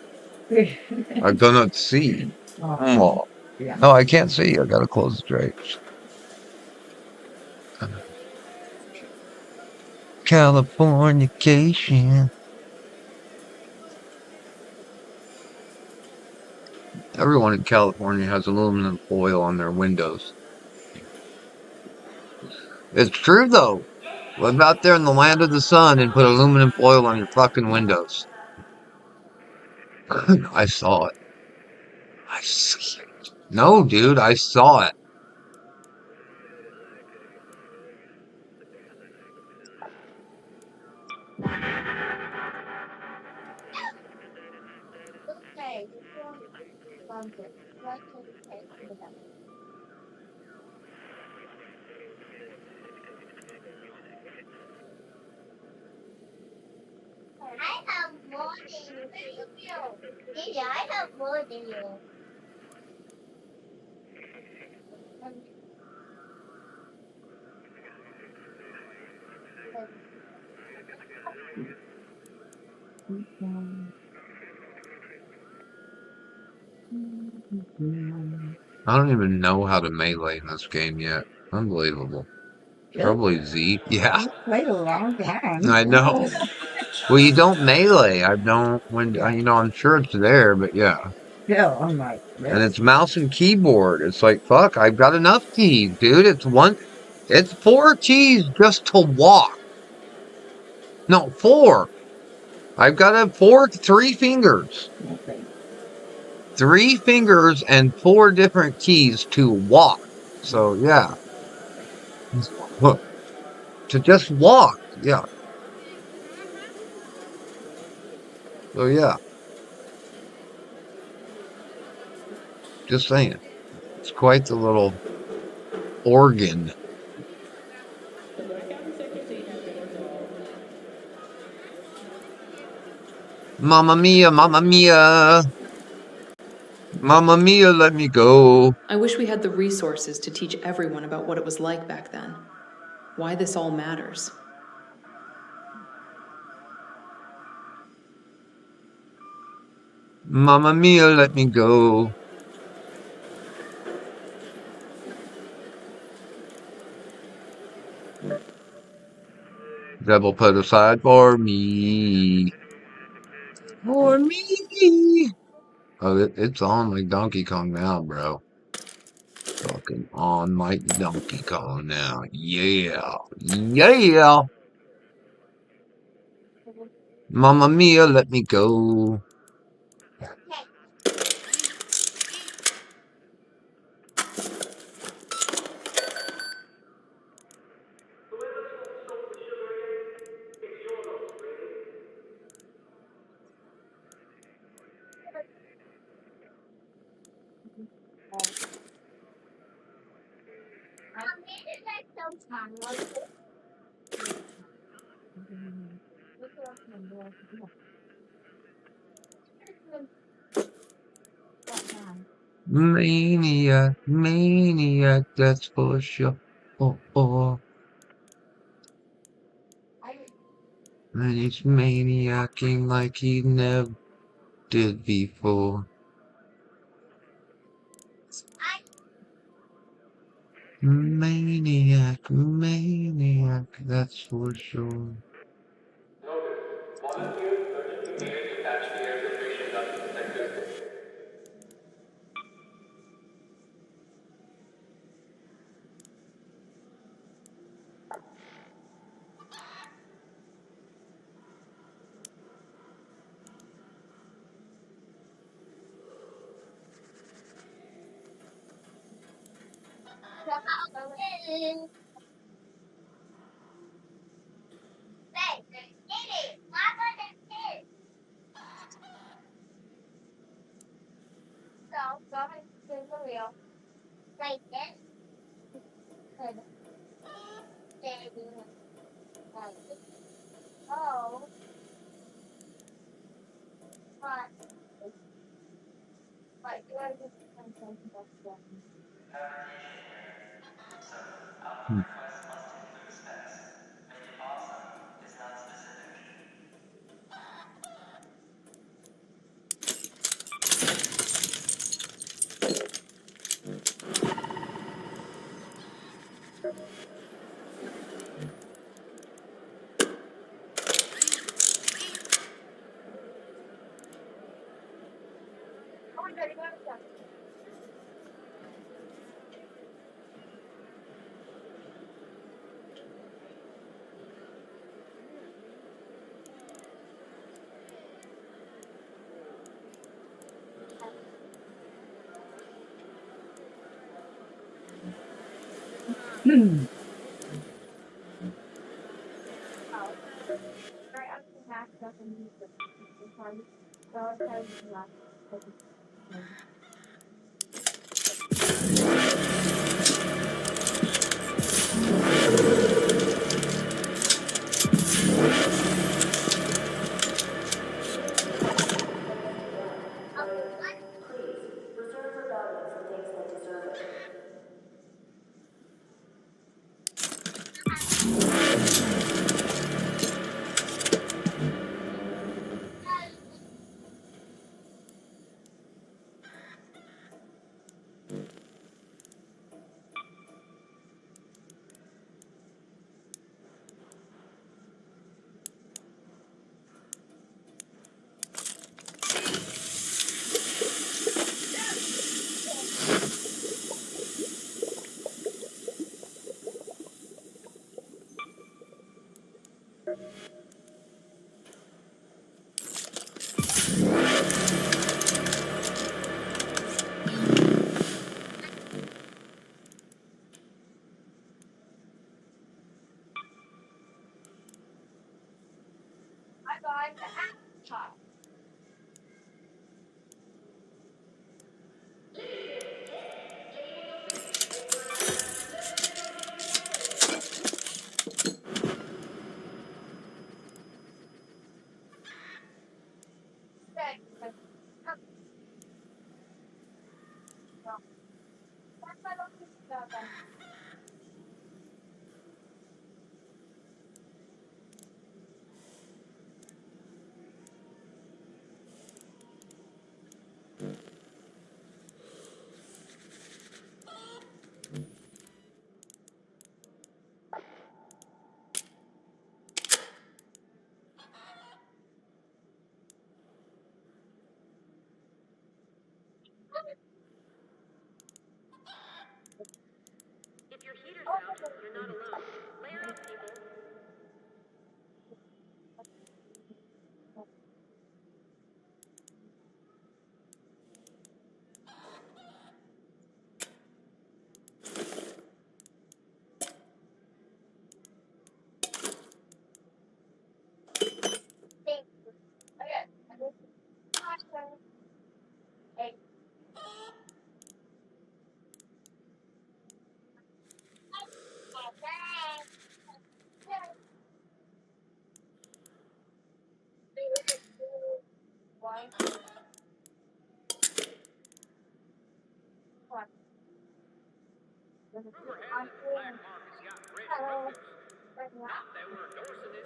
I cannot see. Oh. Yeah. No, I can't see. I gotta close the drapes. Californication. Everyone in California has aluminum foil on their windows. It's true though. Live out there in the land of the sun and put aluminum foil on your fucking windows. I saw it. I saw it. No, dude, I saw it. I have more than you. Yeah, I have more than you. I don't even know how to melee in this game yet. Unbelievable. Probably Z. Yeah, I played a long time. I know. Well, you don't melee. I don't. I'm sure it's there, but yeah. Still, I'm like, And really? it's mouse and keyboard. It's like, fuck, I've got enough keys, dude. It's 4 keys just to walk. No, 4. I've got 3 fingers. Okay. 3 fingers and 4 different keys to walk. So yeah, look, to just walk. Yeah. So yeah, just saying. It's quite the little organ. Mamma mia, mamma mia. Mamma mia, let me go. I wish we had the resources to teach everyone about what it was like back then. Why this all matters. Mamma mia, let me go. Devil put aside for me. For me. Oh, it's on like Donkey Kong now, bro. Fucking on like Donkey Kong now. Yeah. Yeah. Mamma mia, let me go. Maniac, maniac, that's for sure. Oh, oh. And he's maniacing like he never did before. Maniac, maniac, that's for sure. Notice, volunteers urgently needed to patch the air filtration duct in Sector 6. Invitation here. So, output requests must include specs. Make it awesome is not specific. Please, reserve rebellion for things that deserve it. If your heater's out, you're not alone. Layer up, people. Rumor has it the black market's got rich motives. Not that we're endorsing it.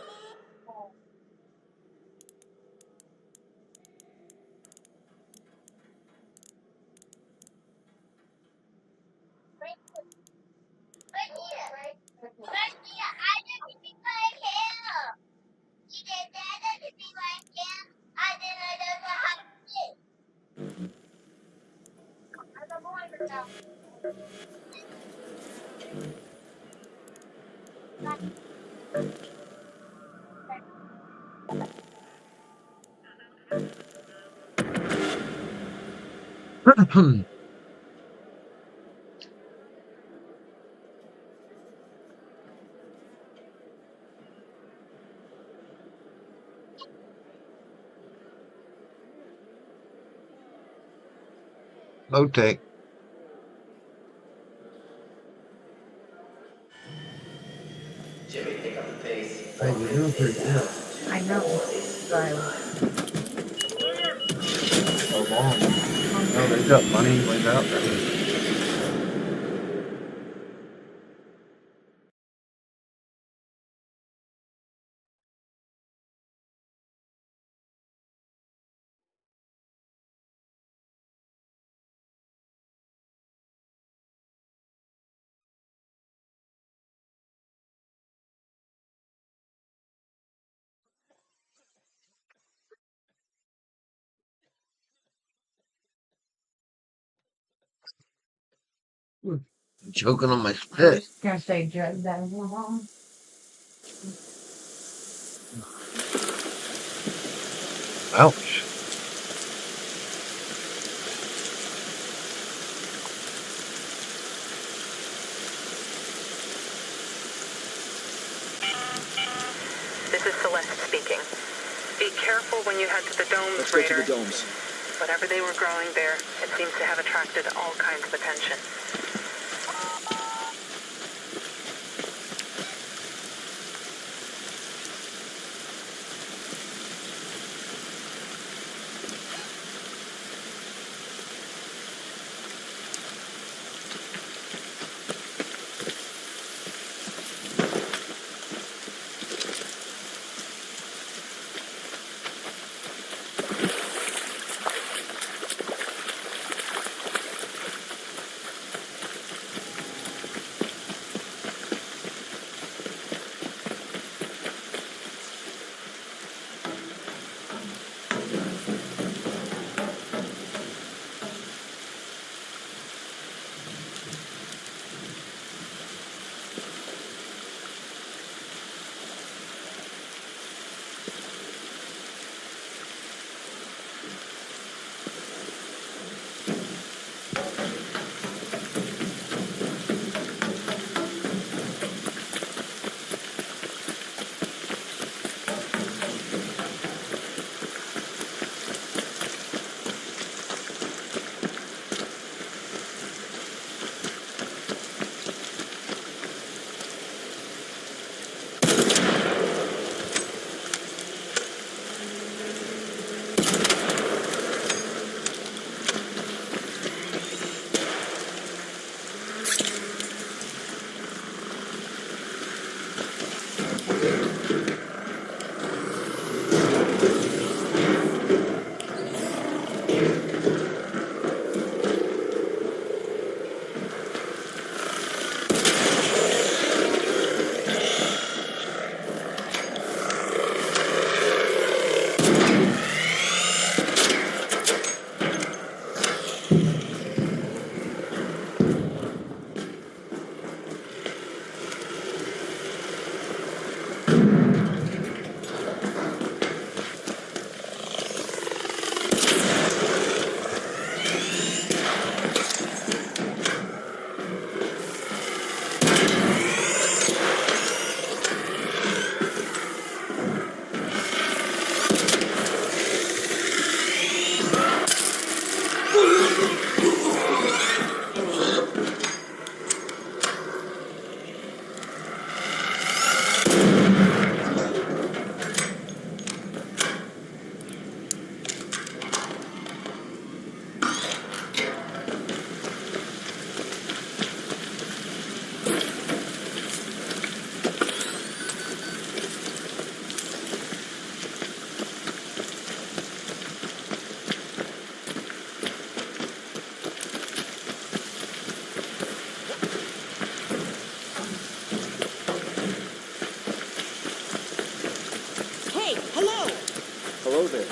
Otake. Jimmy, pick up the pace. Hey, you're doing pretty good. I know. But So long. No, they've got money laid out there. I'm choking on my I spit. was gonna say drug that along. Ouch. This is Celeste speaking. Be careful when you head to the domes, Let's go to Raider. the domes. Whatever they were growing there, it seems to have attracted all kinds of attention. Hello there.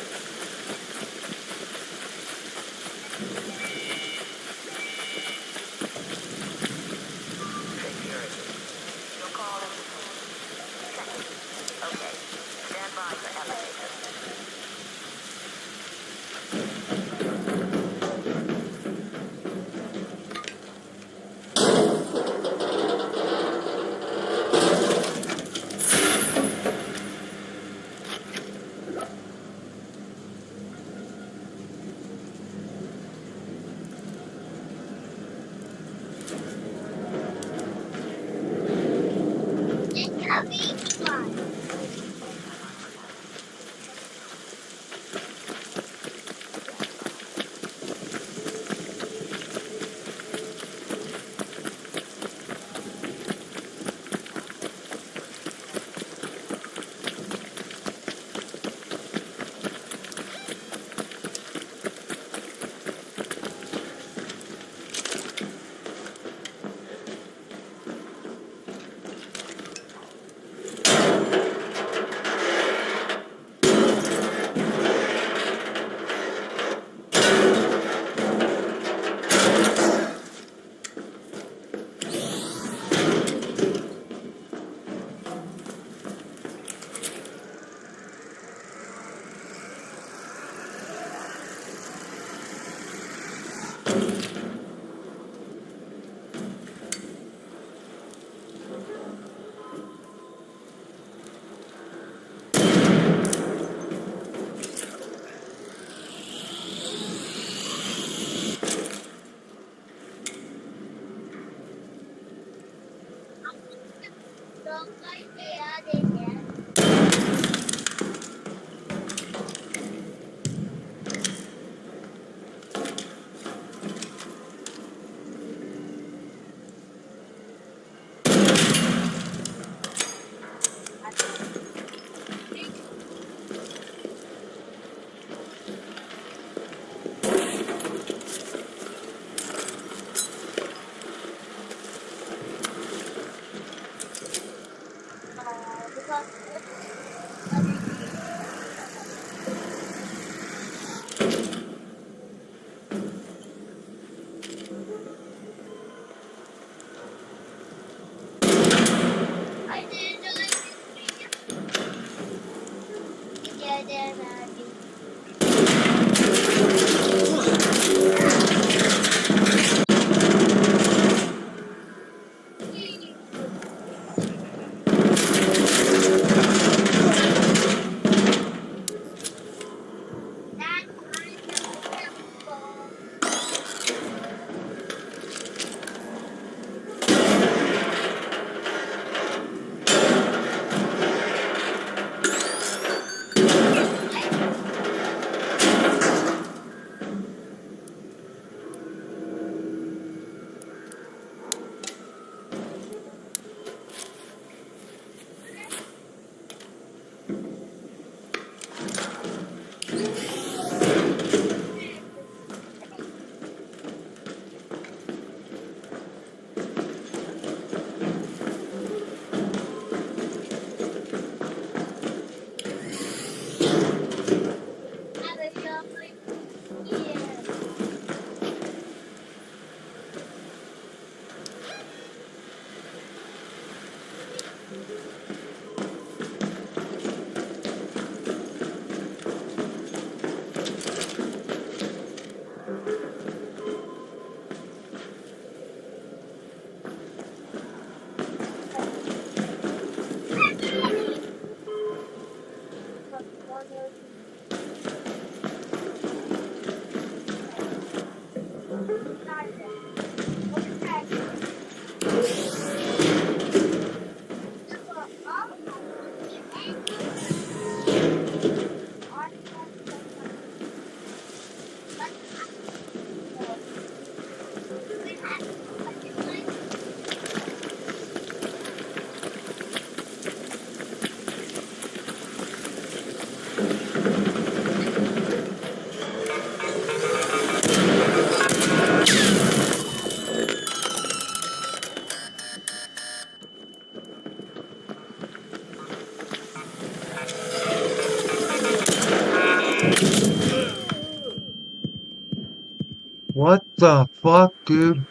What the fuck, dude?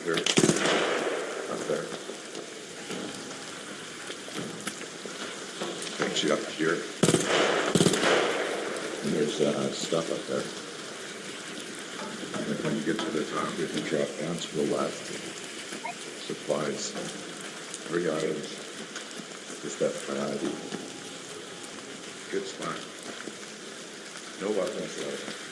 here, up there. Takes you up here. And there's stuff up there. And when you get to the top, you can drop down to the left. Supplies, 3 items. Just that variety. Good spot. No weapons left.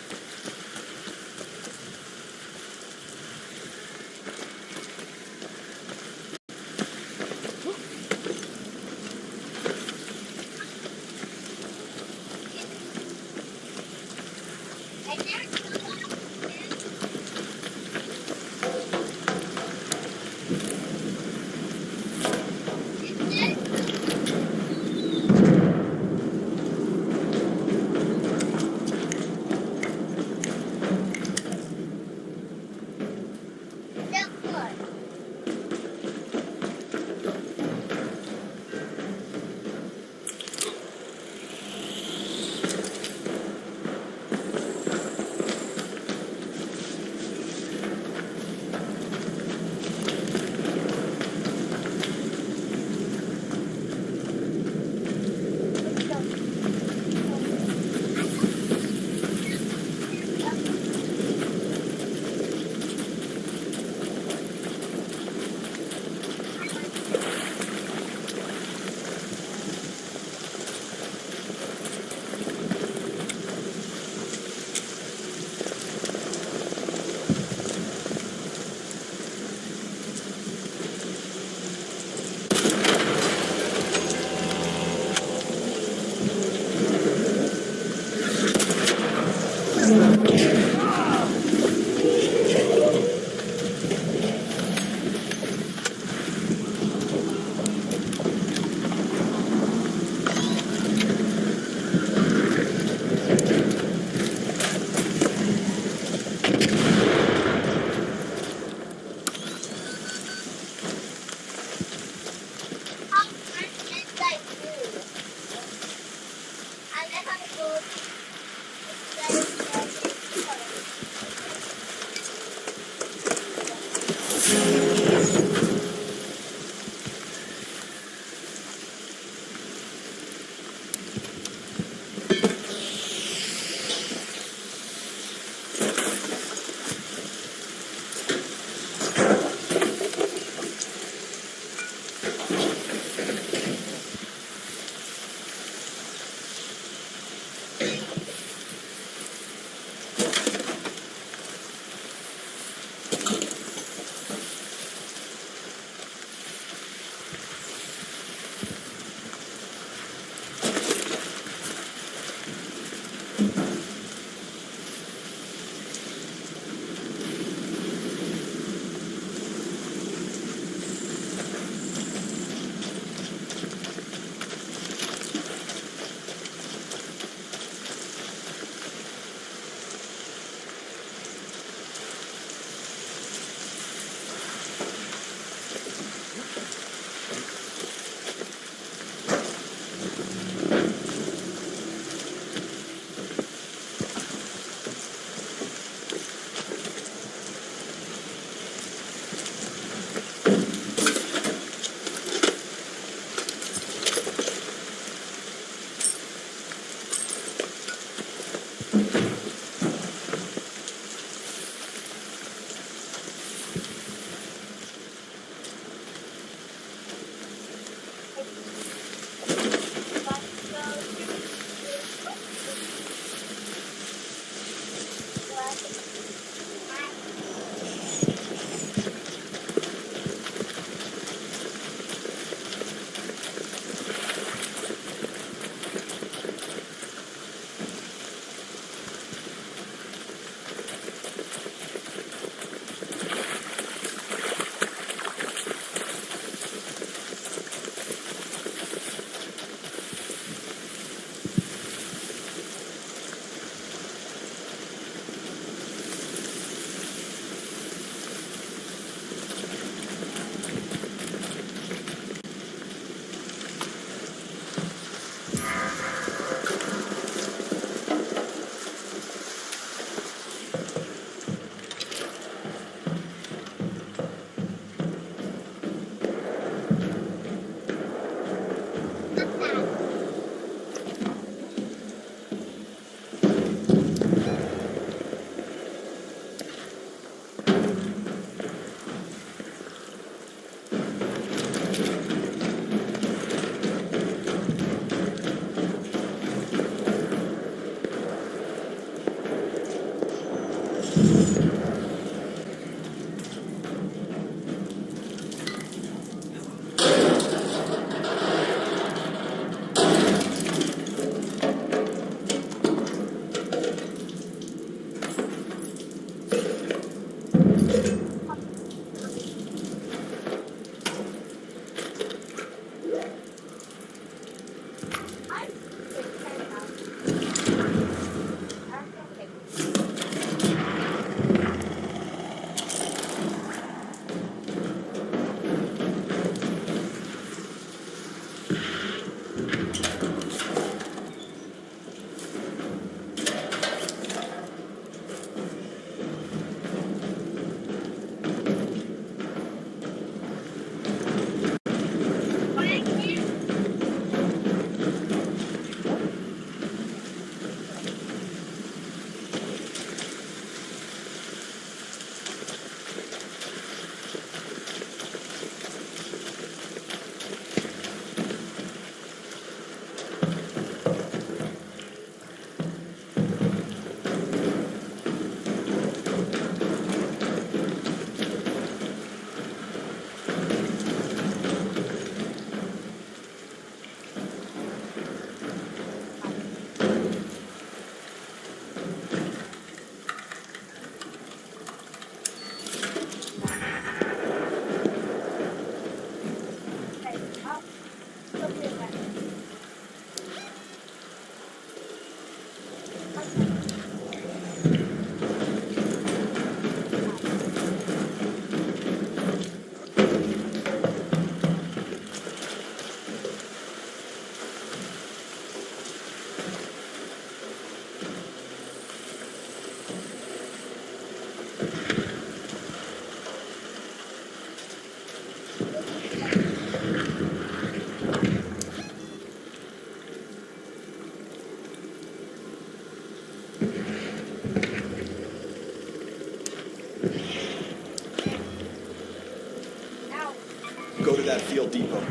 Go to that field depot.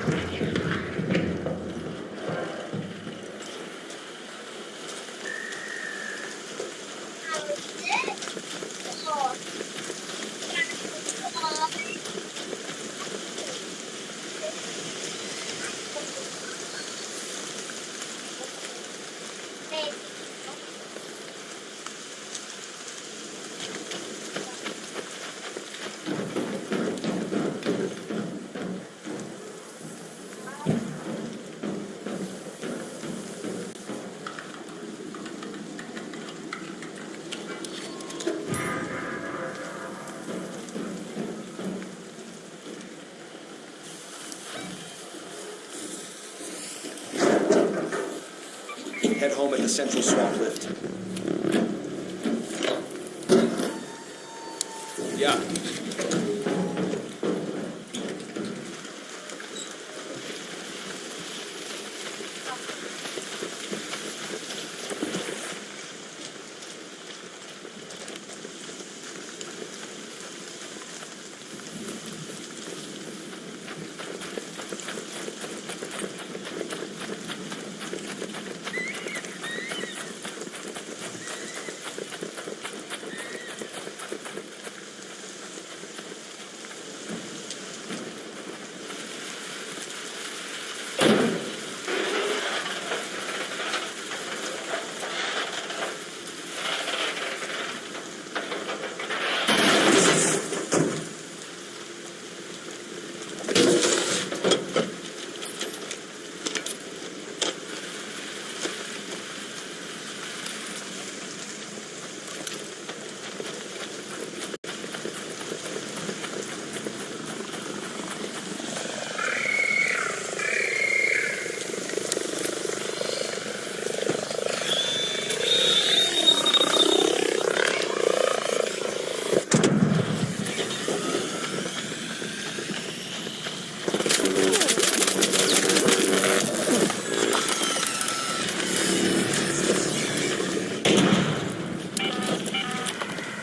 Head home at the central swamp lift. Yeah.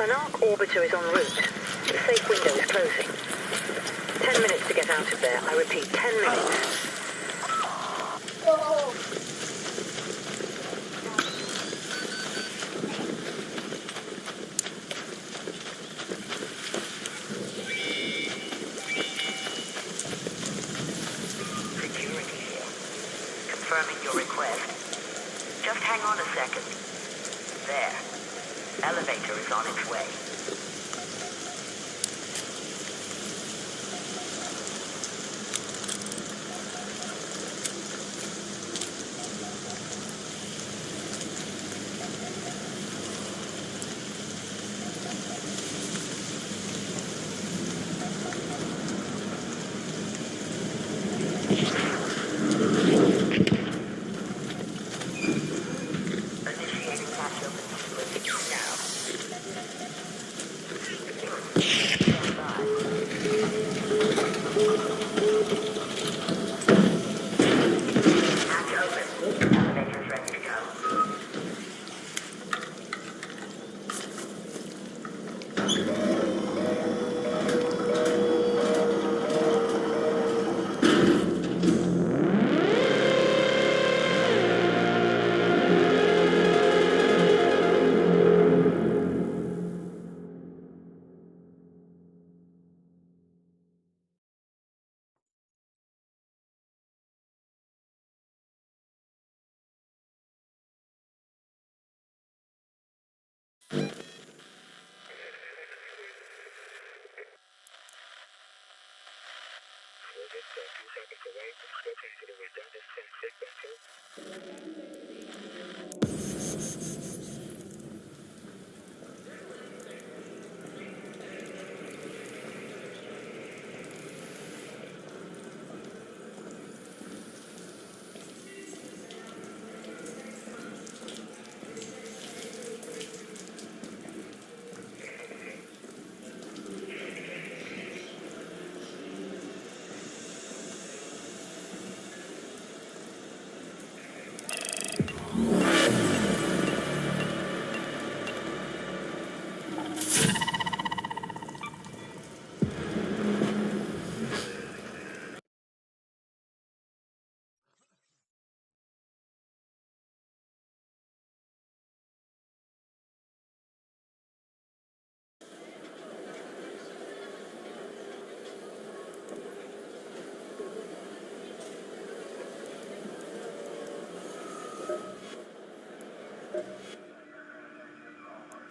An arc orbiter is en route. The safe window is closing. 10 minutes to get out of there. I repeat, 10 minutes. Security here. Confirming your request. Just hang on a second. There. Elevator is on its way. Initiating catch open sequence now. Stand by. Catch open. Elevator's ready to go.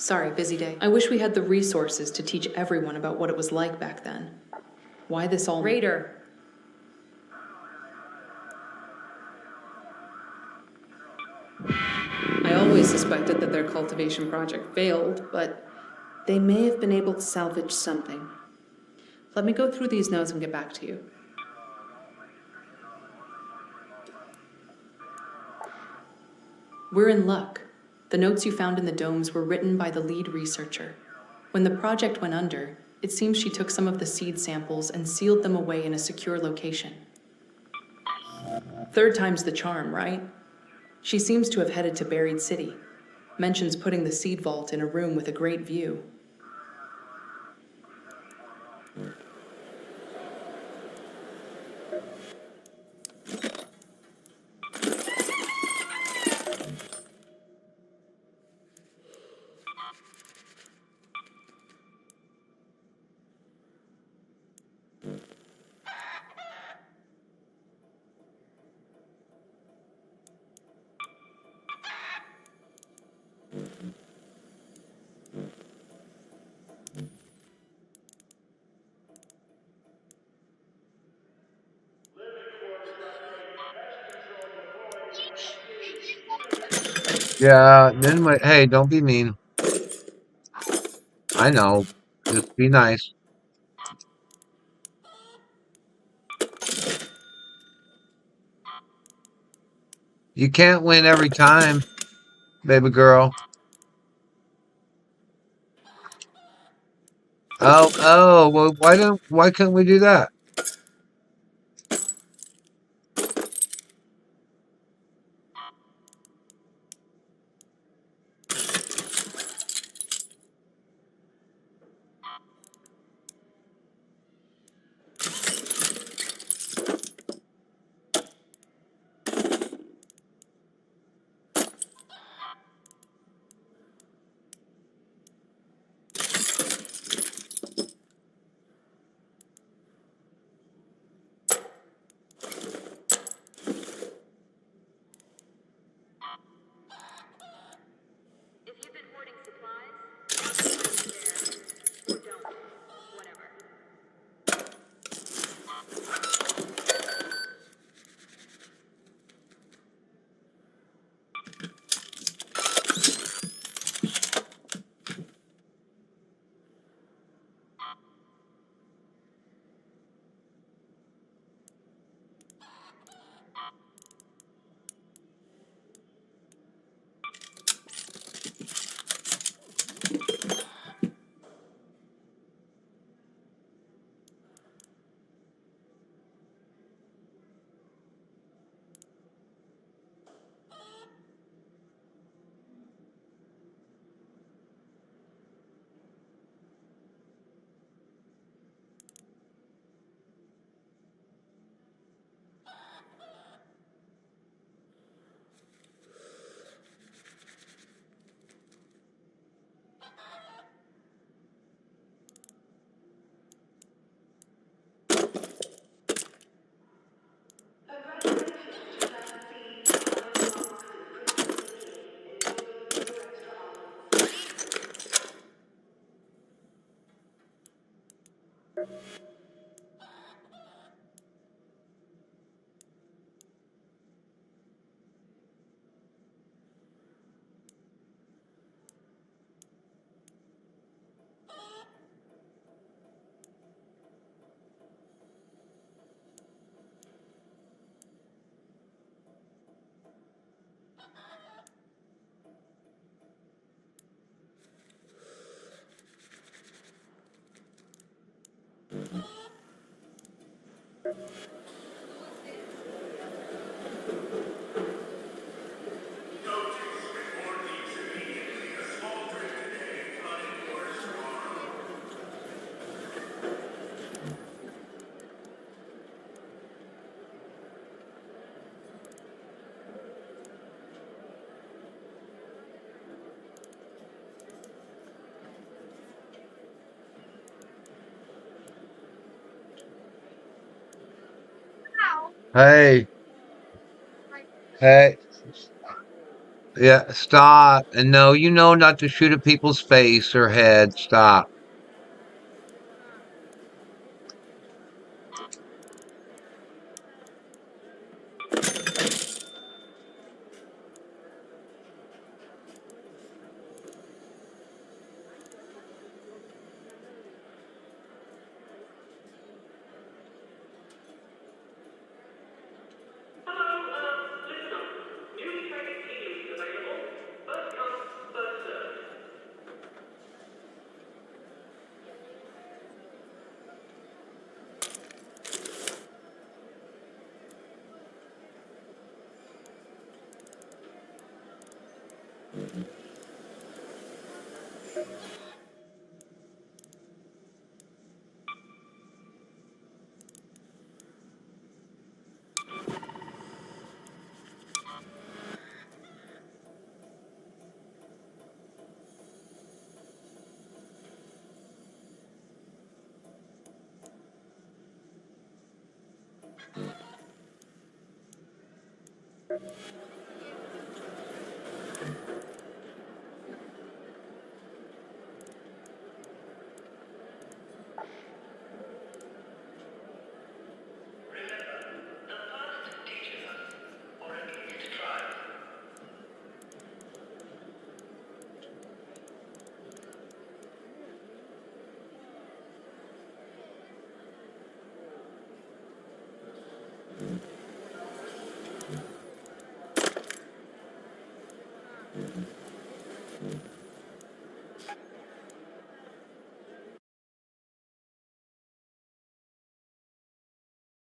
Sorry, busy day. I wish we had the resources to teach everyone about what it was like back then. Why this all... Raider. I always suspected that their cultivation project failed, but they may have been able to salvage something. Let me go through these notes and get back to you. We're in luck. The notes you found in the domes were written by the lead researcher. When the project went under, it seems she took some of the seed samples and sealed them away in a secure location. Third time's the charm, right? She seems to have headed to Buried City. Mentions putting the seed vault in a room with a great view. Yeah, then hey, don't be mean. I know. Just be nice. You can't win every time, baby girl. Oh, well, why couldn't we do that? Hey, hey, Yeah, stop. And no, you know not to shoot at people's face or head. Stop. Listen up. Newly traded tea leaves available. First come, first served.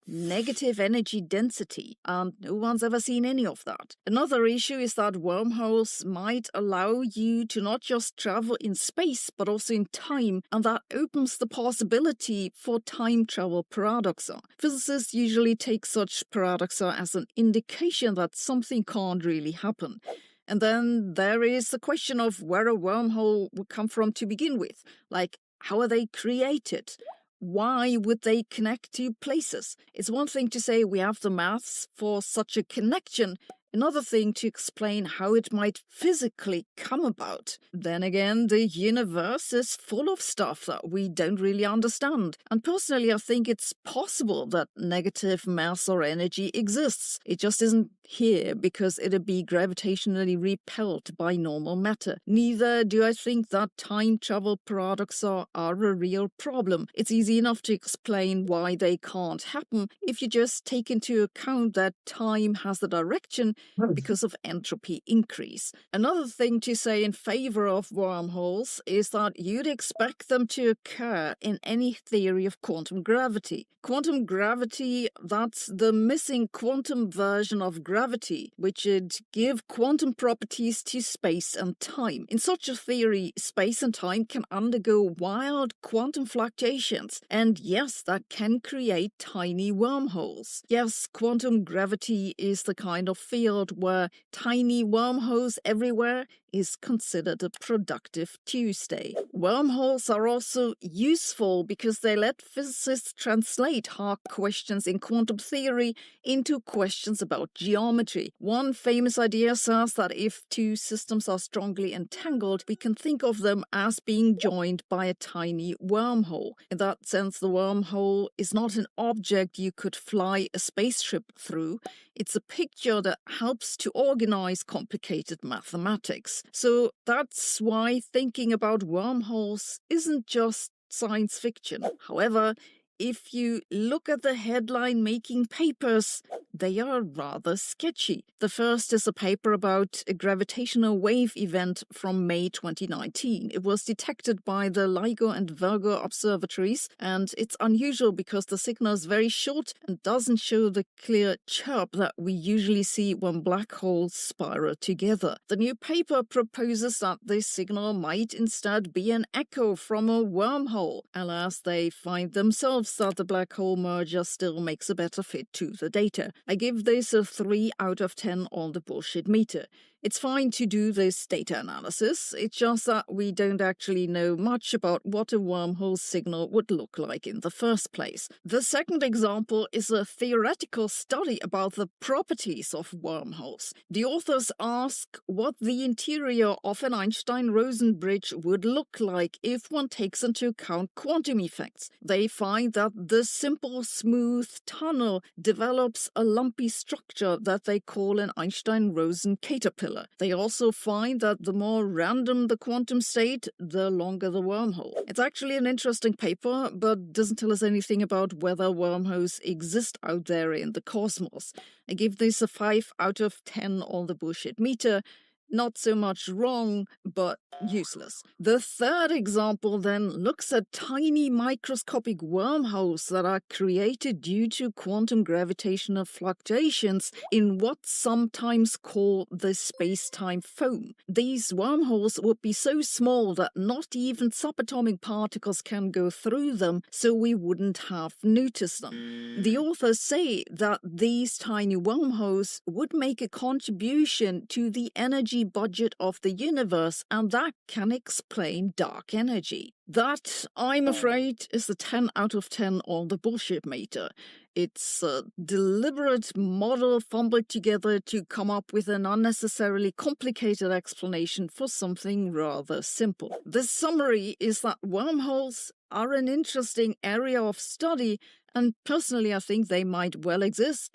Negative energy density, and no one's ever seen any of that. Another issue is that wormholes might allow you to not just travel in space, but also in time, and that opens the possibility for time travel paradoxa. Physicists usually take such paradoxa as an indication that something can't really happen. And then there is the question of where a wormhole would come from to begin with. Like, how are they created? Why would they connect to places? It's one thing to say we have the maths for such a connection, another thing to explain how it might physically come about. Then again, the universe is full of stuff that we don't really understand. And personally, I think it's possible that negative mass or energy exists. It just isn't here because it'd be gravitationally repelled by normal matter. Neither do I think that time travel paradoxa are a real problem. It's easy enough to explain why they can't happen if you just take into account that time has the direction because of entropy increase. Another thing to say in favor of wormholes is that you'd expect them to occur in any theory of quantum gravity. Quantum gravity, that's the missing quantum version of gravity, which would give quantum properties to space and time. In such a theory, space and time can undergo wild quantum fluctuations, and yes, that can create tiny wormholes. Yes, quantum gravity is the kind of field where tiny wormholes everywhere is considered a productive Tuesday. Wormholes are also useful because they let physicists translate hard questions in quantum theory into questions about geometry. One famous idea says that if two systems are strongly entangled, we can think of them as being joined by a tiny wormhole. In that sense, the wormhole is not an object you could fly a spaceship through. It's a picture that helps to organize complicated mathematics. So that's why thinking about wormholes isn't just science fiction. However, if you look at the headline-making papers, they are rather sketchy. The first is a paper about a gravitational wave event from May 2019. It was detected by the LIGO and Virgo observatories, and it's unusual because the signal is very short and doesn't show the clear chirp that we usually see when black holes spiral together. The new paper proposes that this signal might instead be an echo from a wormhole, alas they find themselves that the black hole merger still makes a better fit to the data. I give this a 3 out of 10 on the bullshit meter. It's fine to do this data analysis, it's just that we don't actually know much about what a wormhole signal would look like in the first place. The second example is a theoretical study about the properties of wormholes. The authors ask what the interior of an Einstein-Rosen bridge would look like if one takes into account quantum effects. They find that the simple, smooth tunnel develops a lumpy structure that they call an Einstein-Rosen caterpillar. They also find that the more random the quantum state, the longer the wormhole. It's actually an interesting paper, but doesn't tell us anything about whether wormholes exist out there in the cosmos. I give this a 5 out of 10 on the bullshit meter. Not so much wrong, but useless. The third example then looks at tiny microscopic wormholes that are created due to quantum gravitational fluctuations in what's sometimes called the space-time foam. These wormholes would be so small that not even subatomic particles can go through them, so we wouldn't have noticed them. The authors say that these tiny wormholes would make a contribution to the energy budget of the universe, and that can explain dark energy. That, I'm afraid, is the 10 out of 10 on the bullshit meter. It's a deliberate model fumbled together to come up with an unnecessarily complicated explanation for something rather simple. The summary is that wormholes are an interesting area of study, and personally I think they might well exist,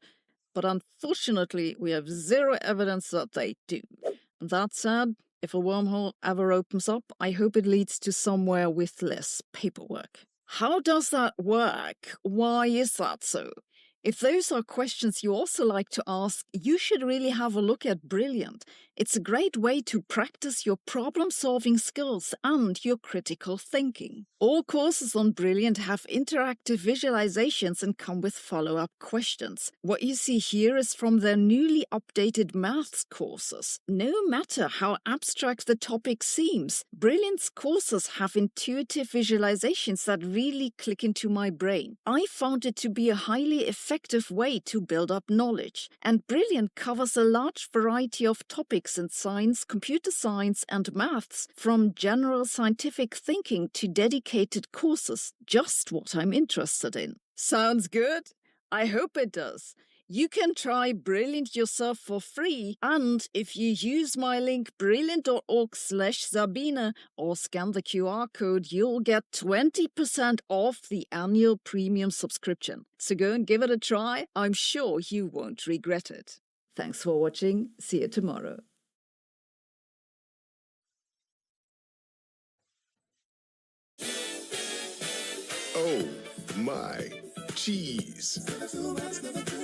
but unfortunately we have zero evidence that they do. That said, if a wormhole ever opens up, I hope it leads to somewhere with less paperwork. How does that work? Why is that so? If those are questions you also like to ask, you should really have a look at Brilliant. It's a great way to practice your problem-solving skills and your critical thinking. All courses on Brilliant have interactive visualizations and come with follow-up questions. What you see here is from their newly updated maths courses. No matter how abstract the topic seems, Brilliant's courses have intuitive visualizations that really click into my brain. I found it to be a highly effective way to build up knowledge, and Brilliant covers a large variety of topics in science, computer science, and maths, from general scientific thinking to dedicated courses, just what I'm interested in. Sounds good? I hope it does. You can try Brilliant yourself for free, and if you use my link brilliant.org/Sabine or scan the QR code, you'll get 20% off the annual premium subscription. So go and give it a try. I'm sure you won't regret it. Thanks for watching. See you tomorrow. Oh my cheese.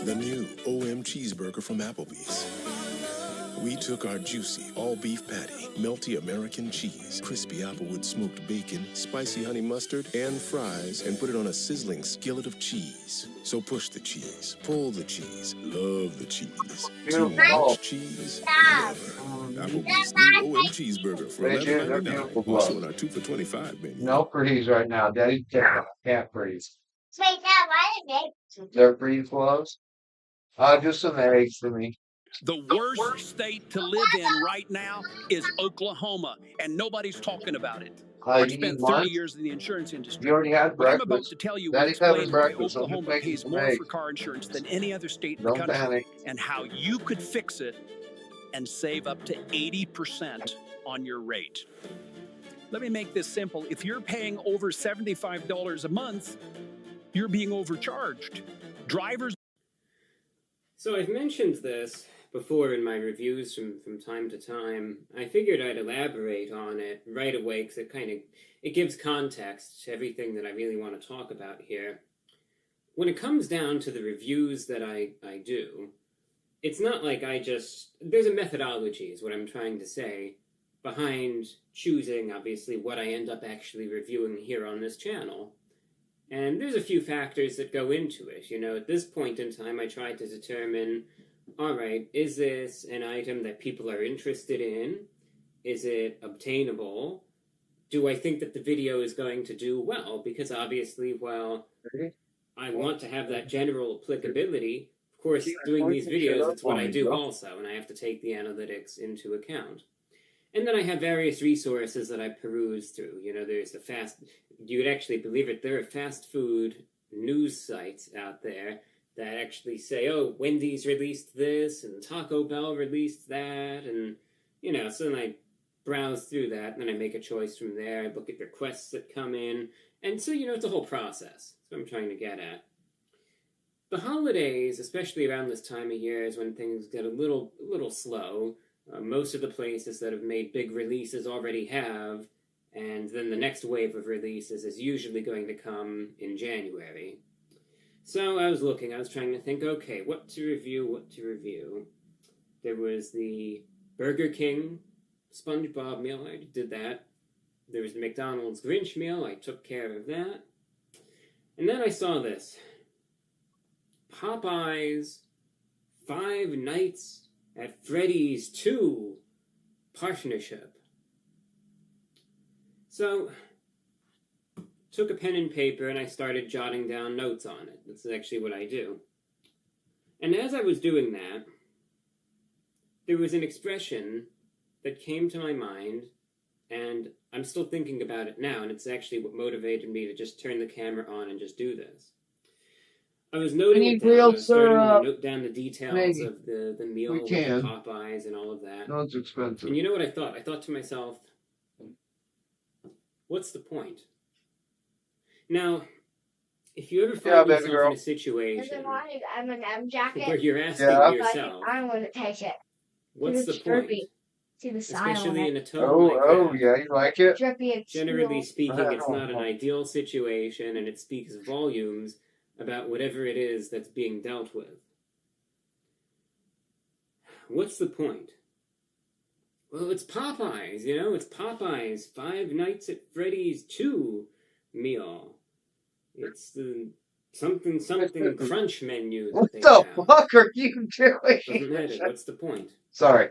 The new OM cheeseburger from Applebee's. We took our juicy all-beef patty, melty American cheese, crispy applewood smoked bacon, spicy honey mustard, and fries, and put it on a sizzling skillet of cheese. So push the cheese, pull the cheese, love the cheese. Too much cheese? Never. Applebee's new OM cheeseburger for $11.99. Also on our 2 for $25 menu. No freeze right now. Daddy can't freeze. Wait, Dad, why did they? They're freeze close. Just some eggs for me. The worst state to live in right now is Oklahoma, and nobody's talking about it. I've spent 30 years in the insurance industry. You already had breakfast. What I'm about to tell you will Daddy's having explain why breakfast. Oklahoma pays more for car insurance than any other state in the country, panic. and how you could fix it and save up to 80% on your rate. Let me make this simple. If you're paying over $75 a month, you're being overcharged. Drivers... So I've mentioned this before in my reviews from time to time. I figured I'd elaborate on it right away because it gives context to everything that I really want to talk about here. When it comes down to the reviews that I do, it's not like there's a methodology is what I'm trying to say behind choosing, obviously, what I end up actually reviewing here on this channel. And there's a few factors that go into it. You know, at this point in time, I tried to determine, all right, is this an item that people are interested in? Is it obtainable? Do I think that the video is going to do well? Because obviously, well, I want to have that general applicability. Of course, doing these videos, it's what I do Bro. also, and I have to take the analytics into account. And then I have various resources that I peruse through. You know, there's the you would actually believe it, there are fast food news sites out there that actually say, oh, Wendy's released this, and Taco Bell released that, and, you know, so then I browse through that, and then I make a choice from there, I look at requests that come in, and so, you know, it's a whole process. That's what I'm trying to get at. The holidays, especially around this time of year, is when things get a little slow. Most of the places that have made big releases already have, and then the next wave of releases is usually going to come in January. So I was trying to think, okay, what to review. There was the Burger King SpongeBob meal, I did that. There was the McDonald's Grinch meal, I took care of that. And then I saw this. Popeyes 5 Nights at Freddy's 2 partnership. So, took a pen and paper and I started jotting down notes on it. That's actually what I do. And as I was doing that, there was an expression that came to my mind, and I'm still thinking about it now, and it's actually what motivated me to just turn the camera on and just do this. I was noting it down. I was starting to note down the details of the meal with the Popeyes and all of that. No, it's expensive. And you know what I thought? I thought to myself, what's the point? Now, if you ever find yourself in a situation where you're asking yourself, I don't want to take it. What's the point? See the Especially in a tone like that. Yeah, you like it? Generally speaking, it's not an ideal situation, and it speaks volumes about whatever it is that's being dealt with. What's the point? Well, it's Popeyes, you know? It's Popeyes 5 Nights at Freddy's 2 meal. It's the something crunch menu. What the fuck are you doing? Doesn't matter. What's the point? Sorry.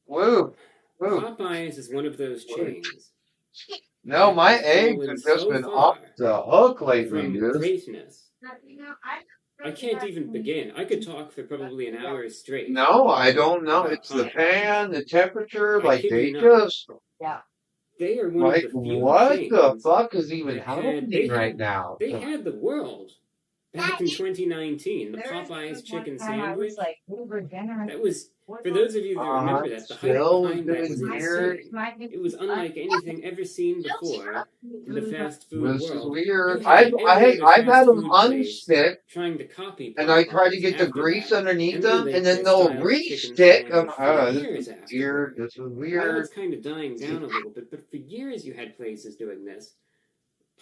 Woo. Popeyes is one of those chains. No, my eggs have just been off the hook lately, From dude. greatness. I can't even begin. I could talk for probably an hour straight. No, I don't know. It's the pan, the temperature, like they just... Yeah. They are one like, of the few what chains the fuck is even happening right now? They had the world back in 2019. The Popeyes chicken sandwich. That was, for those of you that remember that, the hype behind that was insane. It was unlike anything ever seen before in the fast food world. This is weird. I've had them unstick, trying to copy and I try to get the grease underneath them, and then they'll re-stick them. This is weird. This is Now weird. it's kind of dying down a little bit, but for years you had places doing this.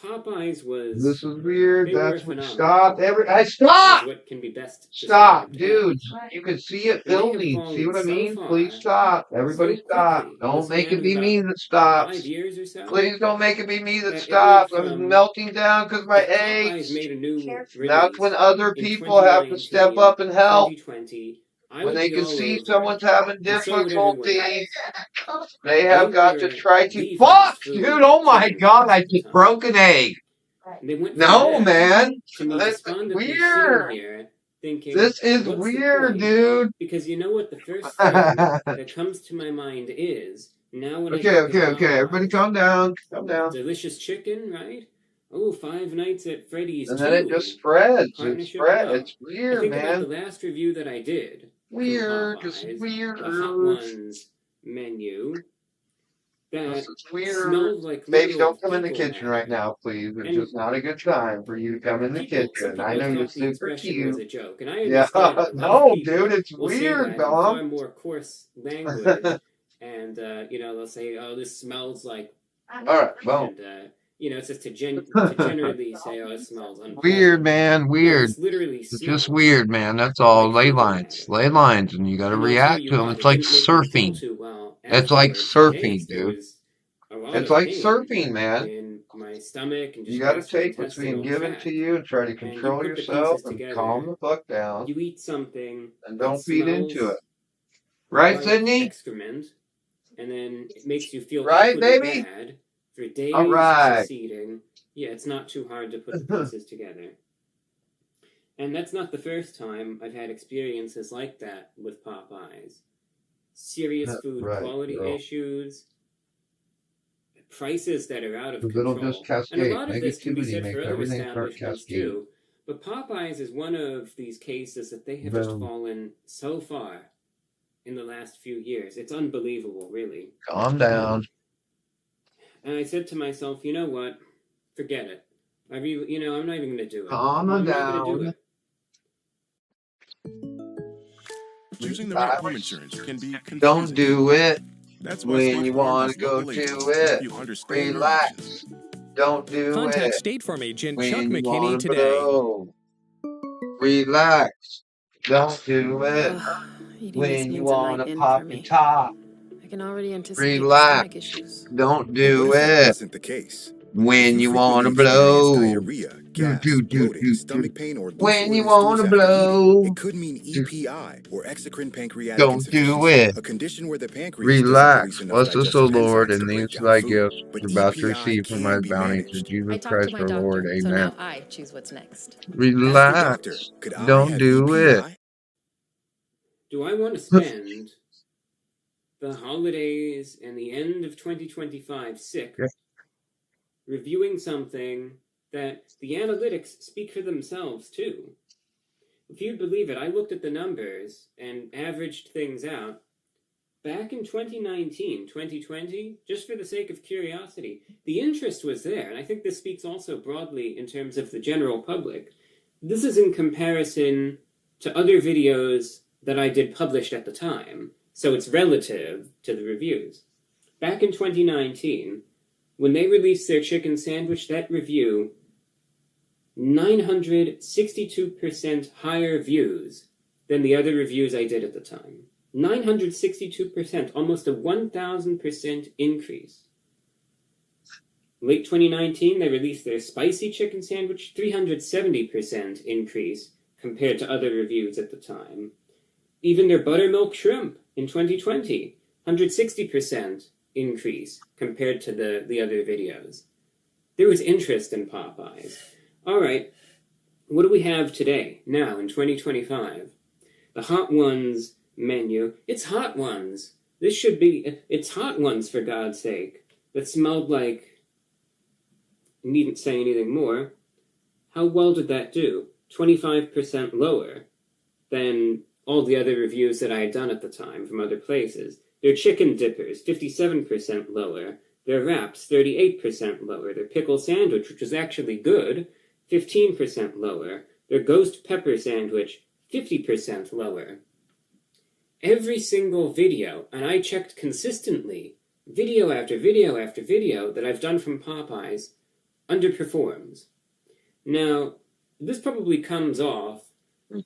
Popeyes was... This is weird. they were That's what... phenomenal. Stop! Stop! What can be best Stop, described dude. as. You can see it They have building. fallen See what I so mean? far, Please stop. Everybody so stop. quickly. Don't This make man it be in me about that stops. 5 years or so. Please don't make it be me that That it stops. went I'm from- melting down because my If Popeyes eggs. made a new That's release when other in people have to step 2019, up and help. 2020, I When would they be can all see over someone's it. having And so would everyone difficulty, else. they have They got to were try to. the Fuck, fast food dude! Oh my chain god! I at the just time. broke an egg. And they went from No, that man. to me That's despondently sitting weird. here thinking, This is what's the weird, point? dude. Because you know what? The first thing that comes to my mind is, now when I Okay, think of okay. Everybody Popeyes, calm down. Calm down. delicious chicken, right? Oh, 5 Nights at Freddy's And 2. then it just spreads. It Partnership spreads. well. It's I weird, think about the man. last review that I did from Weird. It's Popeyes, weird. the Hot Ones menu, that This is weird. smelled like Baby, little don't come in the fecal kitchen matter. right now, please. It's And just not a good time for you to come in the some kitchen. I people know you're thought the super expression was a cute. joke, and I Yeah, understand that a lot of no, people dude, it's will say weird, that in far Dom. more coarse language, and they'll say, "Oh, this smells like," Alright, boom. and it's just to generally say, "Oh, it smells unpleasant." Weird, man, No, weird. this literally It's just smells weird, man. That's all. like Lay fecal lines. matter. Lay lines, and you gotta And I'll tell react you to them. what, It's it like didn't make me feel surfing. too well It's like afterwards. For surfing, days, there dude. was a lot It's of like pain surfing, man. in my stomach and You just gotta take what's gastrointestinal being given tract. to you and try to And you control put the yourself pieces and calm together. the fuck down. You eat something And that don't feed into smells it. Right, like Sydney? excrement, and then it makes you feel Right, equally baby? bad for days Alright. succeeding. Yeah, it's not too hard to put the pieces together. And that's not the first time I've had experiences like that with Popeyes. Serious food quality issues, prices that are out of It'll just control. And a cascade. lot of this can be Negativity said makes for other everything start establishments cascading. too. But Popeyes is one of these cases that they have just fallen so far in the last few years. It's unbelievable, really. Calm down. And I said to myself, you know what? Forget it. I'm not even going to do it. Calm I'm down. not going to do it. Choosing the right home insurance can be confusing. Don't do it That's why when State you Farm want has to go local to agents to help you it. understand your Relax. options. Don't do Contact it State Farm agent when Chuck you McKinney want to today. blow. Relax. Don't do it Eating this when you means a want night to in pop for your me. top. I can already anticipate the stomach issues. Relax. Don't do What if that it wasn't the case? when If you frequently want to experience blow. diarrhea, gas, bloating, stomach pain, or loose When you or want stools to after eating, blow. it could mean EPI, or exocrine pancreatic Don't do insufficiency, it. a condition where the pancreas doesn't release Relax. enough Bless us, digestive O Lord, enzymes to and break these down thy food. gifts But you're about to EPI receive from can my be bounty managed. through Jesus I talked Christ to my our Lord. doctor, so Amen. now I choose what's next. Ask your Relax. doctor, could I Don't have do EPI? it. Do I want to spend the holidays and the end of 2025 sick reviewing something that the analytics speak for themselves too? If you'd believe it, I looked at the numbers and averaged things out. Back in 2019, 2020, just for the sake of curiosity, the interest was there, and I think this speaks also broadly in terms of the general public. This is in comparison to other videos that I did published at the time, so it's relative to the reviews. Back in 2019, when they released their chicken sandwich, that review, 962% higher views than the other reviews I did at the time. 962%, almost a 1,000% increase. Late 2019, they released their spicy chicken sandwich, 370% increase compared to other reviews at the time. Even their buttermilk shrimp in 2020, 160% increase compared to the other videos. There was interest in Popeyes. All right, what do we have today, now in 2025? The Hot Ones menu. It's Hot Ones. This should be, it's Hot Ones for God's sake. That smelled like, needn't say anything more. How well did that do? 25% lower than all the other reviews that I had done at the time from other places. Their chicken dippers, 57% lower. Their wraps, 38% lower. Their pickle sandwich, which was actually good, 15% lower. Their ghost pepper sandwich, 50% lower. Every single video, and I checked consistently, video after video after video that I've done from Popeyes, underperforms. Now, this probably comes off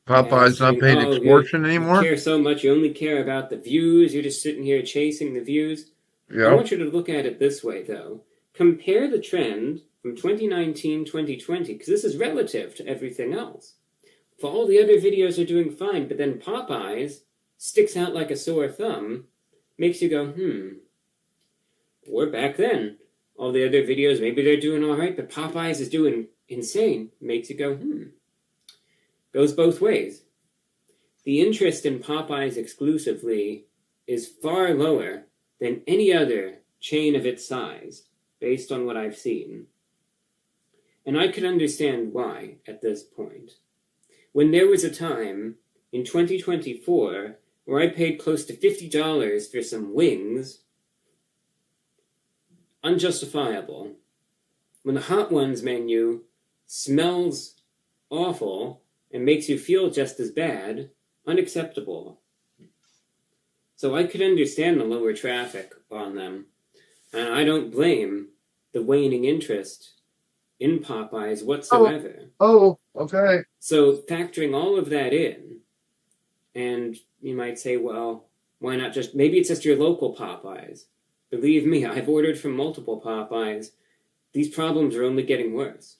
Popeye's not paying extortion anymore? You care so much, you only care about the views, you're just sitting here chasing the views. Yeah. I want you to look at it this way, though. Compare the trend from 2019, 2020, because this is relative to everything else. For all the other videos are doing fine, but then Popeyes sticks out like a sore thumb, makes you go, Or back then, all the other videos, maybe they're doing all right, but Popeyes is doing insane, makes you go, Goes both ways. The interest in Popeyes exclusively is far lower than any other chain of its size, based on what I've seen. And I could understand why at this point. When there was a time in 2024 where I paid close to $50 for some wings, unjustifiable. When the Hot Ones menu smells awful and makes you feel just as bad, unacceptable. So I could understand the lower traffic on them, and I don't blame the waning interest in Popeyes whatsoever. Oh, okay. So factoring all of that in, and you might say, well, why not just, maybe it's just your local Popeyes. Believe me, I've ordered from multiple Popeyes. These problems are only getting worse.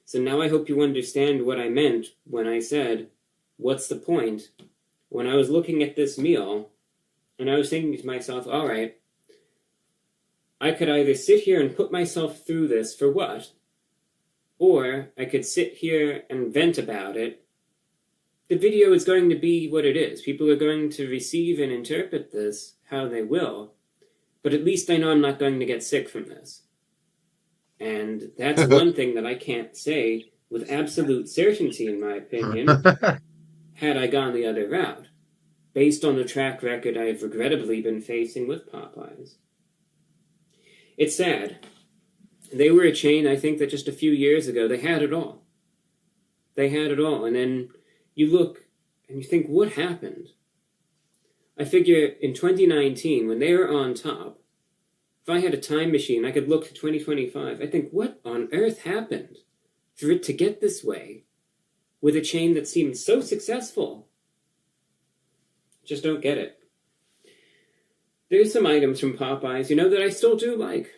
So now I hope you understand what I meant when I said, what's the point? When I was looking at this meal, and I was thinking to myself, all right, I could either sit here and put myself through this for what? or I could sit here and vent about it. The video is going to be what it is. People are going to receive and interpret this how they will, but at least I know I'm not going to get sick from this. And that's one thing that I can't say with absolute certainty, in my opinion, had I gone the other route, based on the track record I've regrettably been facing with Popeyes. It's sad. They were a chain, I think, that just a few years ago, they had it all. They had it all. And then you look and you think, what happened? I figure in 2019, when they were on top, if I had a time machine, I could look to 2025. I think, what on earth happened for it to get this way with a chain that seemed so successful? Just don't get it. There's some items from Popeyes, that I still do like.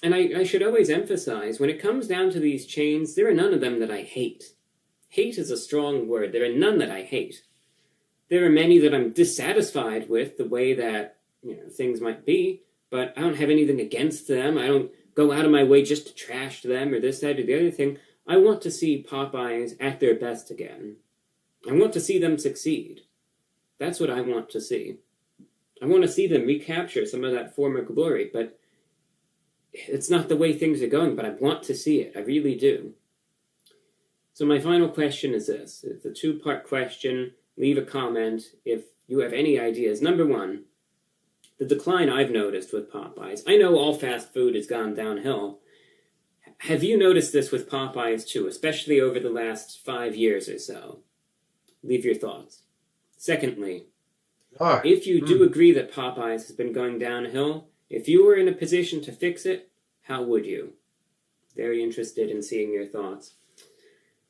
And I should always emphasize, when it comes down to these chains, there are none of them that I hate. Hate is a strong word. There are none that I hate. There are many that I'm dissatisfied with the way that, things might be, but I don't have anything against them. I don't go out of my way just to trash them or this, that, or the other thing. I want to see Popeyes at their best again. I want to see them succeed. That's what I want to see. I want to see them recapture some of that former glory, but it's not the way things are going, but I want to see it. I really do. So my final question is this. It's a two-part question. Leave a comment if you have any ideas. Number one, the decline I've noticed with Popeyes. I know all fast food has gone downhill. Have you noticed this with Popeyes too, especially over the last 5 years or so? Leave your thoughts. Secondly, if you do agree that Popeyes has been going downhill, if you were in a position to fix it, how would you? Very interested in seeing your thoughts.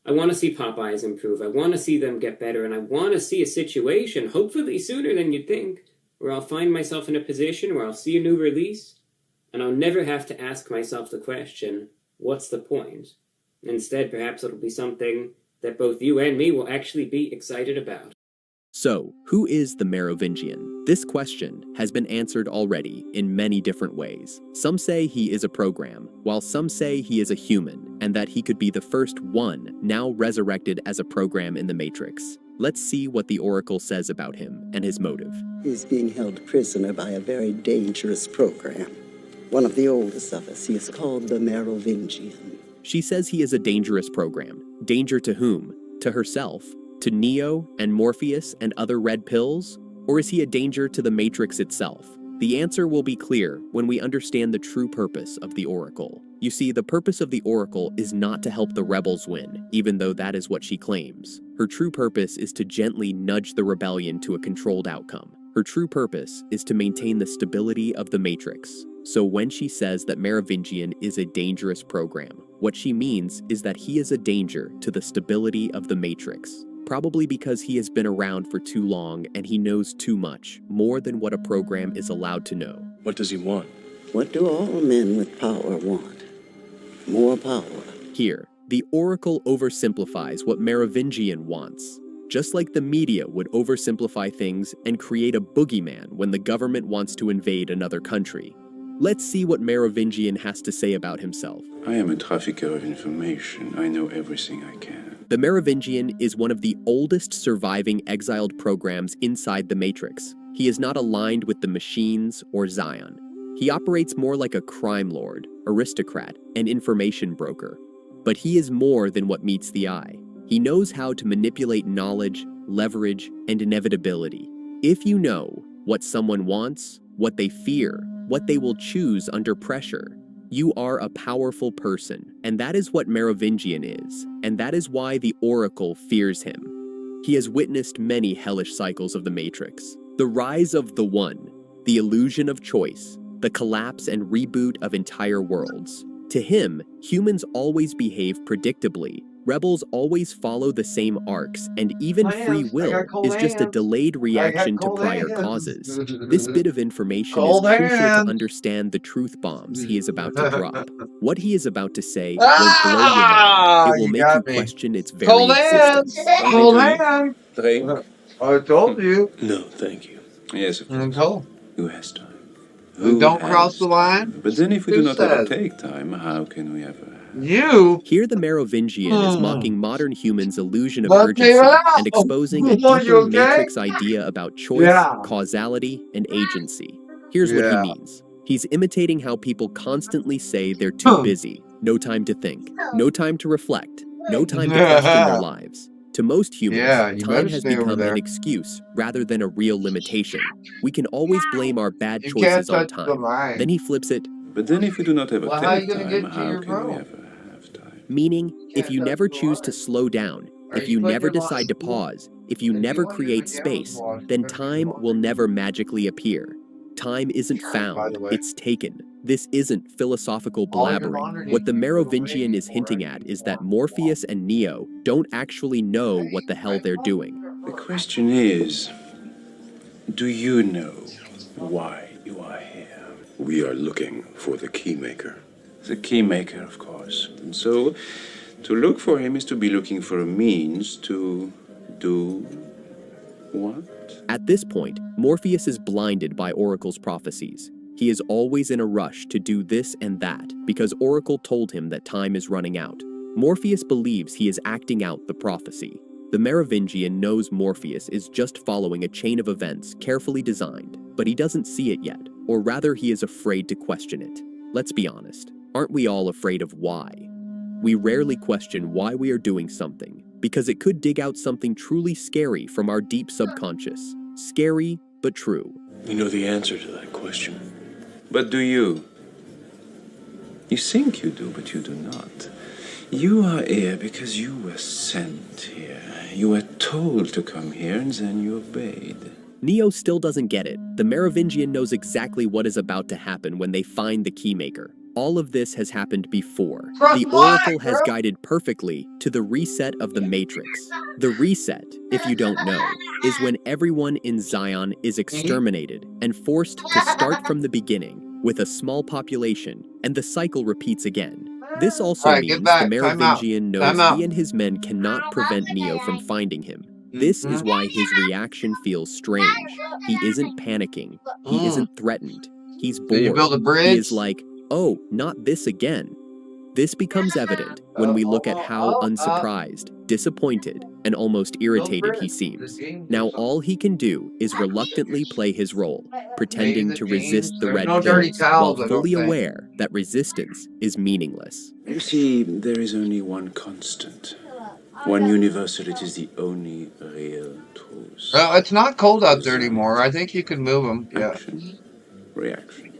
I want to see Popeyes improve. I want to see them get better, and I want to see a situation, hopefully sooner than you'd think, where I'll find myself in a position where I'll see a new release, and I'll never have to ask myself the question, what's the point? Instead, perhaps it'll be something that both you and me will actually be excited about. So, who is the Merovingian? This question has been answered already in many different ways. Some say he is a program, while some say he is a human, and that he could be the first one now resurrected as a program in the Matrix. Let's see what the Oracle says about him and his motive. He's being held prisoner by a very dangerous program. One of the oldest of us. He is called the Merovingian. She says he is a dangerous program. Danger to whom? To herself? To Neo and Morpheus and other red pills? Or is he a danger to the Matrix itself? The answer will be clear when we understand the true purpose of the Oracle. You see, the purpose of the Oracle is not to help the rebels win, even though that is what she claims. Her true purpose is to gently nudge the rebellion to a controlled outcome. Her true purpose is to maintain the stability of the Matrix. So when she says that Merovingian is a dangerous program, what she means is that he is a danger to the stability of the Matrix. Probably because he has been around for too long and he knows too much, more than what a program is allowed to know. What does he want? What do all men with power want? More power. Here, the Oracle oversimplifies what Merovingian wants. Just like the media would oversimplify things and create a boogeyman when the government wants to invade another country. Let's see what Merovingian has to say about himself. I am a trafficker of information. I know everything I can. The Merovingian is one of the oldest surviving exiled programs inside the Matrix. He is not aligned with the machines or Zion. He operates more like a crime lord, aristocrat, and information broker. But he is more than what meets the eye. He knows how to manipulate knowledge, leverage, and inevitability. If you know what someone wants, what they fear, what they will choose under pressure, you are a powerful person, and that is what Merovingian is, and that is why the Oracle fears him. He has witnessed many hellish cycles of the Matrix. The rise of the One, the illusion of choice, the collapse and reboot of entire worlds. To him, humans always behave predictably. Rebels always follow the same arcs, and even free will is just a delayed reaction to prior causes. This bit of information is crucial to understand the truth bombs he is about to drop. What he is about to say will blow your mind. It will make you question its very existence. Cold hand. I told you. No, thank you. Yes, of course. Cold. Who has time? Don't cross the line. But then if we do not says? take time, how can we ever You? Here the Merovingian is mocking modern humans' illusion of Let me urgency out! and exposing a Are you deeper okay? matrix idea about choice, Yeah. causality, and agency. Here's what he Yeah. means. He's imitating how people constantly say they're too busy, no time to think, no time to reflect, no time to question their lives. To most humans, Yeah, you time better has stay over become there. an excuse rather than a real limitation. We can always blame our bad You can't choices on touch the time. line. Then he flips it. But then if we do not have a Well, how are you gonna time, get to how your can we room? ever have time? Meaning, if can't you touch never the choose to line. slow down, Are if you you putting never your decide to laundry- pause, if you If never you want your create pajamas space, washed, then you better do time laundry. will never magically appear. Time isn't By found, the way, it's taken. This isn't philosophical all your blabbering. laundry What the needs to go away Merovingian is before hinting I at can is that wash. Morpheus and Neo don't actually know what the hell they're doing. The question is, do you know why you are here? We are looking for the keymaker. The keymaker, of course. And so, to look for him is to be looking for a means to do what? At this point, Morpheus is blinded by Oracle's prophecies. He is always in a rush to do this and that because Oracle told him that time is running out. Morpheus believes he is acting out the prophecy. The Merovingian knows Morpheus is just following a chain of events carefully designed, but he doesn't see it yet, or rather he is afraid to question it. Let's be honest, aren't we all afraid of why? We rarely question why we are doing something, because it could dig out something truly scary from our deep subconscious. Scary, but true. We know the answer to that question. But do you? You think you do, but you do not. You are here because you were sent here. You were told to come here, and then you obeyed. Neo still doesn't get it. The Merovingian knows exactly what is about to happen when they find the keymaker. All of this has happened before. The Oracle has guided perfectly to the reset of the Matrix. The reset, if you don't know, is when everyone in Zion is exterminated and forced to start from the beginning with a small population, and the cycle repeats again. This also Alright, get means back. the Time out. Merovingian knows Time out. he and his men cannot prevent Neo from finding him. This is why his reaction feels strange. He isn't panicking. He isn't threatened. He's bored. Did you build a bridge? He is like, oh, not this again. This becomes evident when we look at how unsurprised, disappointed, and almost irritated he seems. Now all he can do is reluctantly play his role, pretending to resist the red pills, while fully aware that resistance is meaningless. You see, there is only one constant. One universal, it is the only real truth. It's not cold out there anymore. I think you can move them. Yeah. Action, reaction,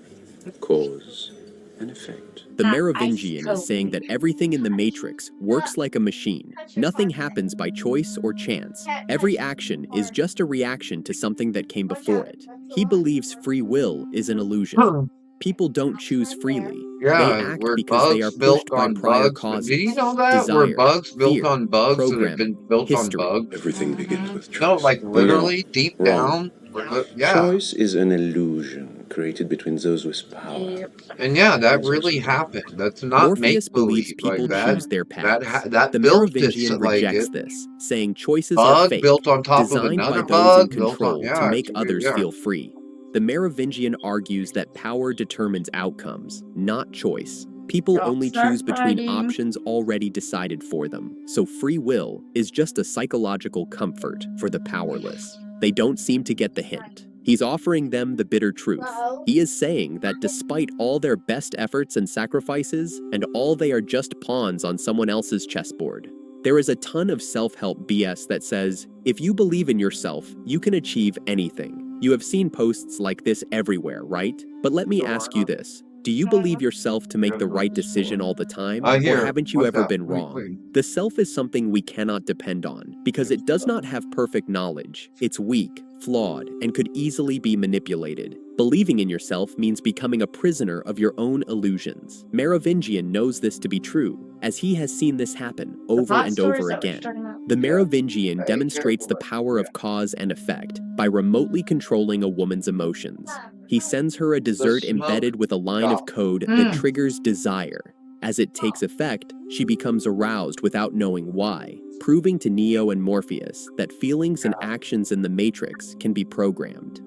cause, and effect. The Merovingian is saying that everything in the Matrix works like a machine. Nothing happens by choice or chance. Every action is just a reaction to something that came before it. He believes free will is an illusion. People don't choose freely. Yeah, They act we're because they are bugs built pushed by on prior bugs. causes. Do you know that? We're Desire, bugs built fear, on bugs that have programming, been built history. on bugs. Everything begins with choice. No, like literally deep Wrong. down. Yeah. Choice is an illusion created between those with power. And yeah, that really happened. That's not Morpheus make believes believe people like that. choose their paths. That The built Merovingian it like rejects it. this, saying choices are Bug fake, built on top of designed by another those in bug built on control to make others feel free. The Merovingian argues that power determines outcomes, not choice. People only choose between options already decided for them, so free will is just a psychological comfort for the powerless. They don't seem to get the hint. He's offering them the bitter truth. He is saying that despite all their best efforts and sacrifices, and all they are just pawns on someone else's chessboard. There is a ton of self-help BS that says, if you believe in yourself, you can achieve anything. You have seen posts like this everywhere, right? But let me ask you this. Do you believe yourself to make the right decision all the time, or haven't you ever been wrong? The self is something we cannot depend on, because it does not have perfect knowledge. It's weak, flawed, and could easily be manipulated. Believing in yourself means becoming a prisoner of your own illusions. Merovingian knows this to be true, as he has seen this happen over and over again. The Merovingian demonstrates the power of cause and effect by remotely controlling a woman's emotions. He sends her a dessert embedded with a line of code that triggers desire. As it takes effect, she becomes aroused without knowing why, proving to Neo and Morpheus that feelings and actions in the Matrix can be programmed.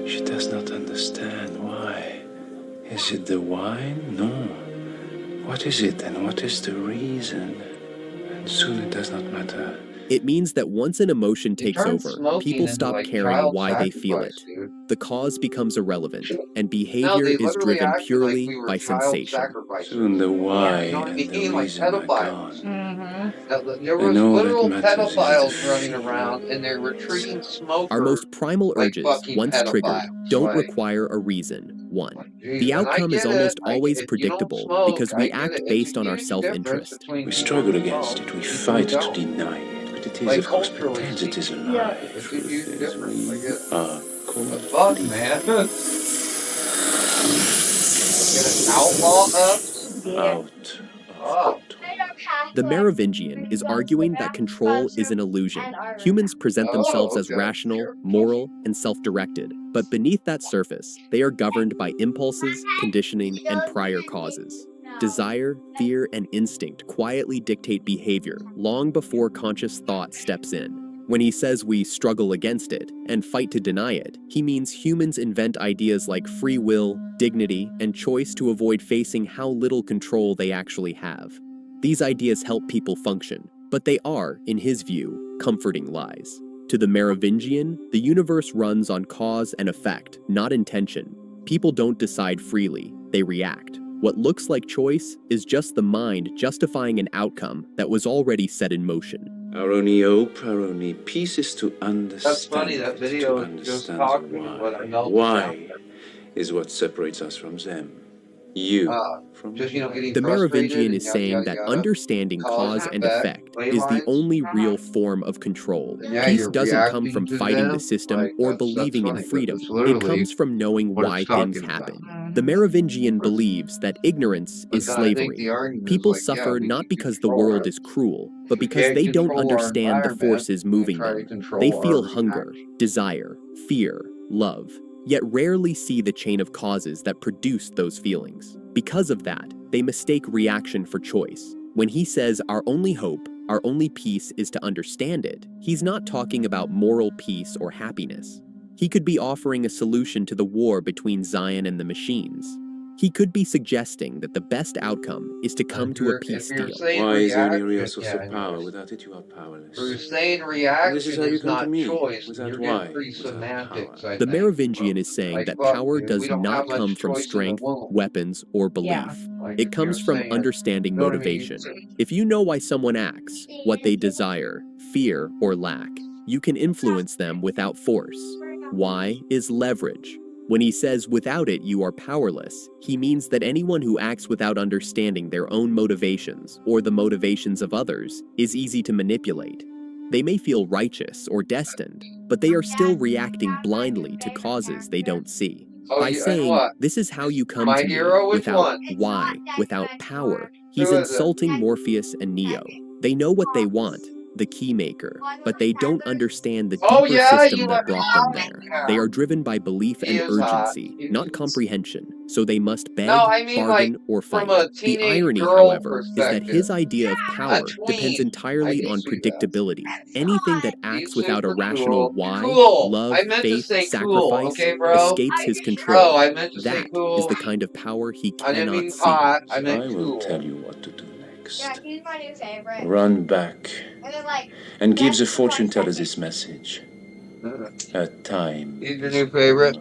She does not understand why. Is it the wine? No. What is it and what is the reason? And soon it does not matter. It means that once an emotion takes turn over, smoking people into, stop like, caring child why they feel it. sacrifice, dude. The cause becomes irrelevant, and No, behavior they is literally driven acted like purely we were by child sensation. sacrifices. Soon the why You know what I and mean? the Like reason are pedophiles. gone. There And was all that literal matters is the pedophiles running feeling around, and they were treating Our smokers most primal like urges, fucking once triggered, pedophiles. don't Like, require a reason. One, geez, the and I outcome is get it. almost I always if you don't predictable smoke, because I we get act it. It's based a on our huge difference self-interest. between We people struggle who against smoke it, we and people fight who to don't. deny it, but it is Like of course culturally pretends it is a speaking, lie. it's a Truth huge is difference. we I get it. are But fuck, man. Get an outlaw us? out. Fuck. The Merovingian is arguing that control is an illusion. Humans present themselves as okay. rational, moral, and self-directed, but beneath that surface, they are governed by impulses, conditioning, and prior causes. Desire, fear, and instinct quietly dictate behavior long before conscious thought steps in. When he says we struggle against it and fight to deny it, he means humans invent ideas like free will, dignity, and choice to avoid facing how little control they actually have. These ideas help people function, but they are, in his view, comforting lies. To the Merovingian, the universe runs on cause and effect, not intention. People don't decide freely, they react. What looks like choice is just the mind justifying an outcome that was already set in motion. Our only hope, our only peace is to understand. That's funny. That it, video to is just understand talking why. what I know. Why is what separates us from them. You from Just, you know, getting The frustrated Merovingian and is yada, saying yada, that yada. understanding cause and effect is the only real form of control. Yeah, Peace you're doesn't come from reacting to fighting the them. system Like, or that's believing in funny, but freedom. that's It literally comes from knowing what why it's things talking about. happen. The Merovingian believes that ignorance But is then I think slavery. the argument is People like, yeah, suffer we not can because the control world it. is cruel, but If we because can't they don't control our understand the environment, forces we moving try to them. control They our feel hunger, reaction. desire, fear, love, yet rarely see the chain of causes that produce those feelings. Because of that, they mistake reaction for choice. When he says our only hope, our only peace is to understand it, he's not talking about moral peace or happiness. He could be offering a solution to the war between Zion and the machines. He could be suggesting that the best outcome is to come to a peace If you're deal. saying Why is there any reaction, real source yeah, of power? anyways. Without it, you are powerless. If you're saying And this is reaction how you is come to not me. choice, Without you're why? getting pretty Without semantics, power. I The think. Merovingian is saying Like, that fuck, power dude, does we don't not have much come from choice in the strength, womb. weapons, or belief. Like, It if comes you're from saying, understanding you know what I mean? motivation. If you know why someone acts, what they desire, fear, or lack, you can influence them without force. Why is leverage. When he says without it you are powerless, he means that anyone who acts without understanding their own motivations or the motivations of others is easy to manipulate. They may feel righteous or destined, but they are still reacting blindly to causes they don't see. Oh, By and saying, what? this is how you come My to me, hero, which without one? why, without power, he's Who is it? insulting Morpheus and Neo. They know what they want, the keymaker, but they don't understand the Oh, deeper yeah, system you that are brought them hot. there. Yeah. They are driven by belief He and is hot. urgency, He not is. comprehension, so they must beg, No, I mean, like, bargain, or from fight. a The teenage irony, girl however, is that perspective. his idea of A power depends tween. I entirely can on see that. predictability. Anything that acts He's without a super rational cool. why, Cool. love, I meant to faith, say cool, sacrifice, okay, bro? escapes his Bro, control. I meant to say That is cool. the kind of power he I didn't cannot mean see. hot. I meant I will cool. tell you what to do next. Yeah, he's my new favorite. Run back And then, like, and give that's the the fortune first teller second. this message. A time. He's your new favorite?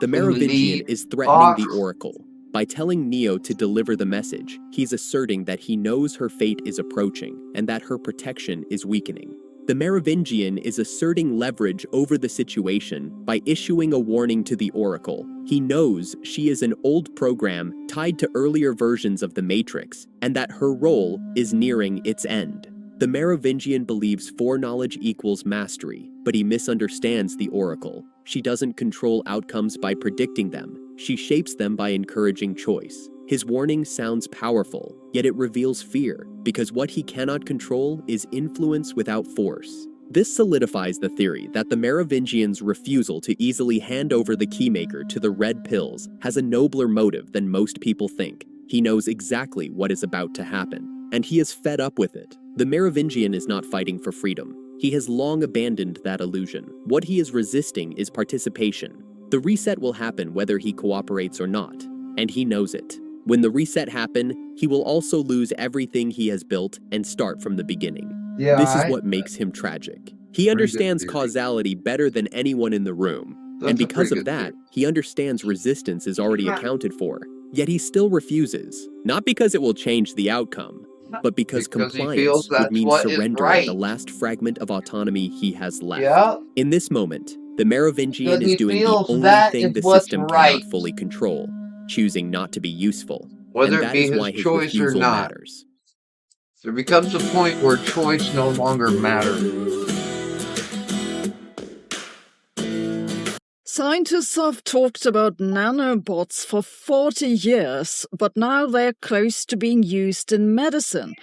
The Merovingian is threatening the Oracle. By telling Neo to deliver the message, he's asserting that he knows her fate is approaching and that her protection is weakening. The Merovingian is asserting leverage over the situation by issuing a warning to the Oracle. He knows she is an old program tied to earlier versions of the Matrix and that her role is nearing its end. The Merovingian believes foreknowledge equals mastery, but he misunderstands the Oracle. She doesn't control outcomes by predicting them. She shapes them by encouraging choice. His warning sounds powerful, yet it reveals fear, because what he cannot control is influence without force. This solidifies the theory that the Merovingian's refusal to easily hand over the keymaker to the red pills has a nobler motive than most people think. He knows exactly what is about to happen, and he is fed up with it. The Merovingian is not fighting for freedom. He has long abandoned that illusion. What he is resisting is participation. The reset will happen whether he cooperates or not, and he knows it. When the reset happens, he will also lose everything he has built and start from the beginning. Yeah, This is what makes him tragic. He understands theory. causality better than anyone in the room, and That's a because pretty of good that, he understands resistance is already accounted for. Yet he still refuses, not because it will change the outcome, but because he compliance feels would that's mean what is surrendering right. the last fragment of autonomy he has left. Yeah. In this moment, the Merovingian Because is he doing the feels only that thing is the what's system right. cannot fully control, choosing not to be useful. Whether And it that be is his why his choice or refusal not. matters. There becomes a point where choice no longer matters. Scientists have talked about nanobots for 40 years, but now they're close to being used in medicine.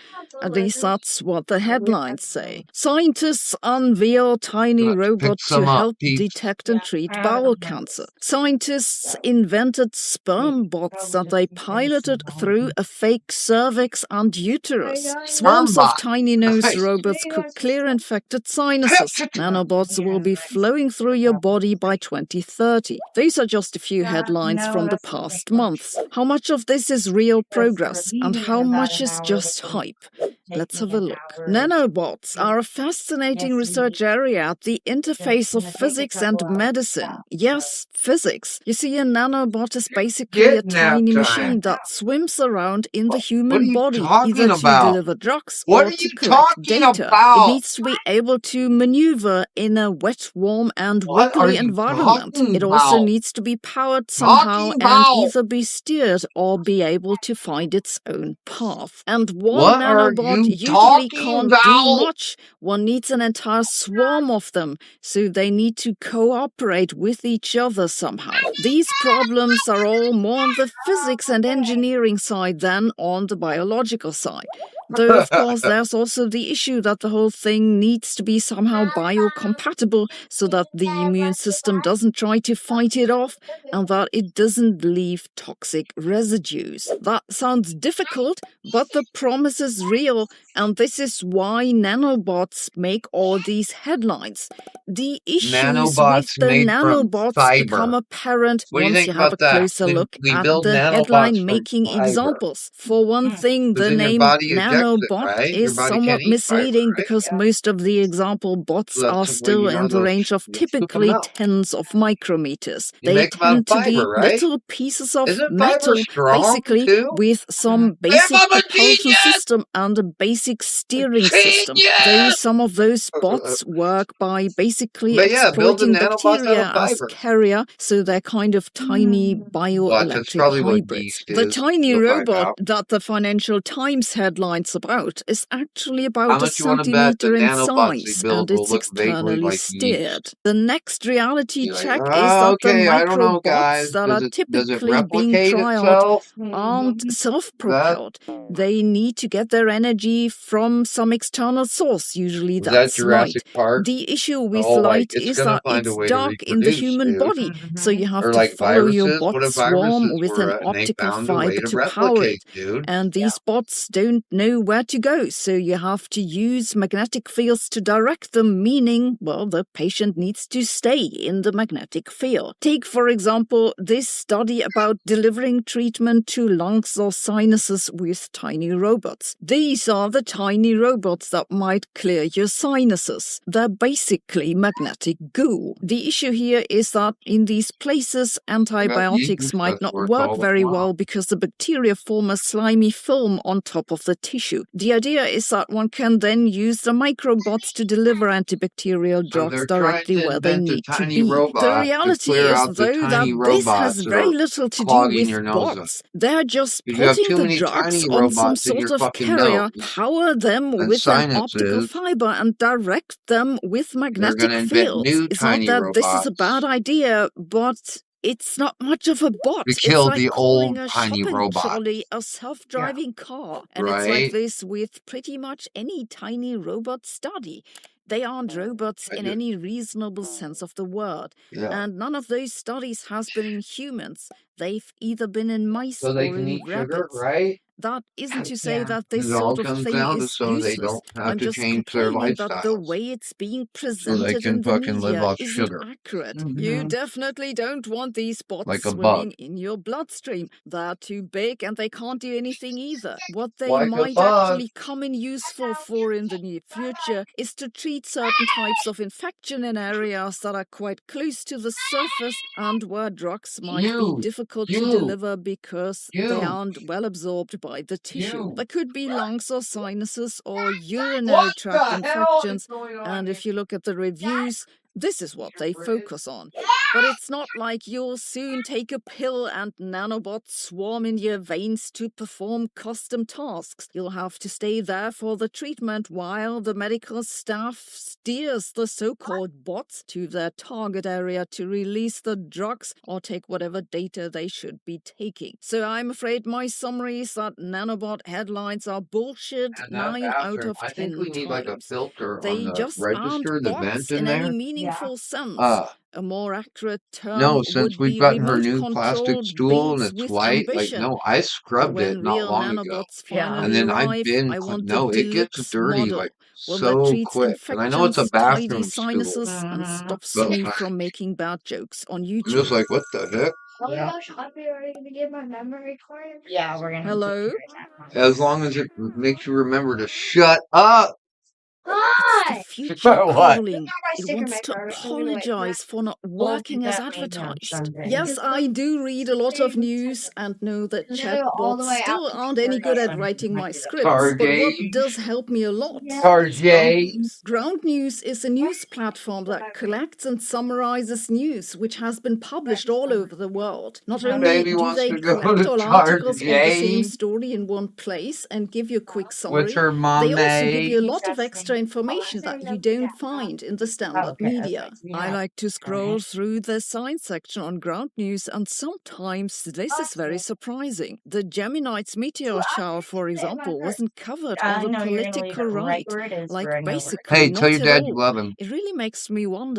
At least that's what the headlines say. Scientists unveil tiny robots to help detect and treat bowel cancer. Scientists invented sperm bots that they piloted through a fake cervix and uterus. Swarms of tiny nose robots could clear infected sinuses. Nanobots will be flowing through your body by 2030. These are just a few headlines from the past months. How much of this is real progress and how much is just hype? Let's have a look. Nanobots are a fascinating research area at the interface of physics and medicine. Yes, physics. You see, a nanobot is basically a tiny machine that swims around in the human body, either to deliver drugs or to collect data. It needs to be able to maneuver in a wet, warm, and wiggly environment. It also needs to be powered somehow and either be steered or be able to find its own path. And one nanobot usually can't do much. One needs an entire swarm of them, so they need to cooperate with each other somehow. These problems are all more on the physics and engineering side than on the biological side. Though, of course, there's also the issue that the whole thing needs to be somehow biocompatible so that the immune system doesn't try to fight it off and that it doesn't leave toxic residues. That sounds difficult, but the promise is real, and this is why nanobots make all these headlines. The issues with the nanobots become apparent once you have a closer look at the headline-making examples. For one thing, the name nanobot is somewhat misleading because most of the example bots are still in the range of typically tens of micrometers. They tend to be little pieces of metal, basically, with some basic propulsion system and a basic steering system. Though some of those bots work by basically exploiting bacteria as carrier, so they're kind of tiny bioelectric hybrids. The tiny robot that the Financial Times headlines about is actually about a centimeter in size, and it's externally steered. The next reality check is that the microbots that are typically being trialed aren't self-propelled. They need to get their energy from some external source, usually that's light. The issue with light is that it's dark in the human body, so you have to follow your bot swarm with an optical fiber to power it. And these bots don't know where to go, so you have to use magnetic fields to direct them, meaning, well, the patient needs to stay in the magnetic field. Take, for example, this study about delivering treatment to lungs or sinuses with tiny robots. These are the tiny robots that might clear your sinuses. They're basically magnetic goo. The issue here is that in these places, antibiotics might not work very well because the bacteria form a slimy film on top of the tissue. The idea is that one can then use the microbots to deliver antibacterial drugs directly where they need to be. The reality is, though, that this has very little to do with bots. They're just putting the drugs on some sort of carrier, power them with an optical fiber, and direct them with magnetic fields. It's not that this is a bad idea, but it's not much of a bot. We killed it's like the calling old a tiny shopping robot. trolley a self-driving car. And it's like this with pretty much any tiny robot study. They aren't robots in any reasonable sense of the word. And none of those studies has been in humans. They've either been in mice or in rabbits. That isn't to say that It this all sort of comes thing down to is so they useless. don't have I'm to just change their complaining that the lifestyles way it's being so they presented can in the fucking live media off isn't sugar. accurate. You definitely don't want these bots Like a swimming bug. in your bloodstream. They're too big and they can't do anything either. What they Like a might bug. actually come in useful for in the near future is to treat certain types of infection in areas that are quite close to the surface and where drugs might be difficult to deliver because they aren't well absorbed by the tissue. There could be lungs or sinuses or urinary tract infections, and if you look at the reviews, this is what they focus on. But it's not like you'll soon take a pill and nanobots swarm in your veins to perform custom tasks. You'll have to stay there for the treatment while the medical staff steers the so-called bots to their target area to release the drugs or take whatever data they should be taking. So I'm afraid my summary is that nanobot headlines are bullshit And that 9 out bathroom, of I think 10 we need like a times. filter on They the just aren't register, the bots vent in in any there. meaningful sense. A more accurate term No, since would we've be gotten her new plastic remote-controlled stool and beings it's with white, like, ambition. no, I But scrubbed it when not real long ago. nanobots finally And then I've arrive, been, I want the no, it gets deluxe dirty model. like One that so treats quick. And I know it's a infections, tidy bathroom stool, sinuses, and stops but me from making bad jokes on I'm YouTube. just like, what the heck? Oh my gosh, I'll be ready to get my memory card. Yeah, we're gonna. Hello? As long as it makes you remember to shut up. It's the Hi! future What? calling. My It sticker, wants my to card. I'm gonna wait for apologize for not We'll do working as that maybe on advertised. Sunday. Yes, I do read a lot of news and know that all the chatbots way out still to aren't any good at Sunday. writing my scripts. But Target. what does help me a lot is Target. Ground News. Ground News is a news platform that collects and summarizes news which has been published all over the world. Not only Baby do wants they to go collect to all articles of the same Target story in one place and give you a quick with summary, her they also give you a mommy. lot of extra information that you don't find in the standard media. I like to scroll through the science section on Ground News, and sometimes this is very surprising. The Geminids meteor shower, for example, wasn't covered on the I know you're gonna leave it political right right. where it is Like, for I know where it is. basically Hey, tell not your at dad you all. love him. It really makes me wonder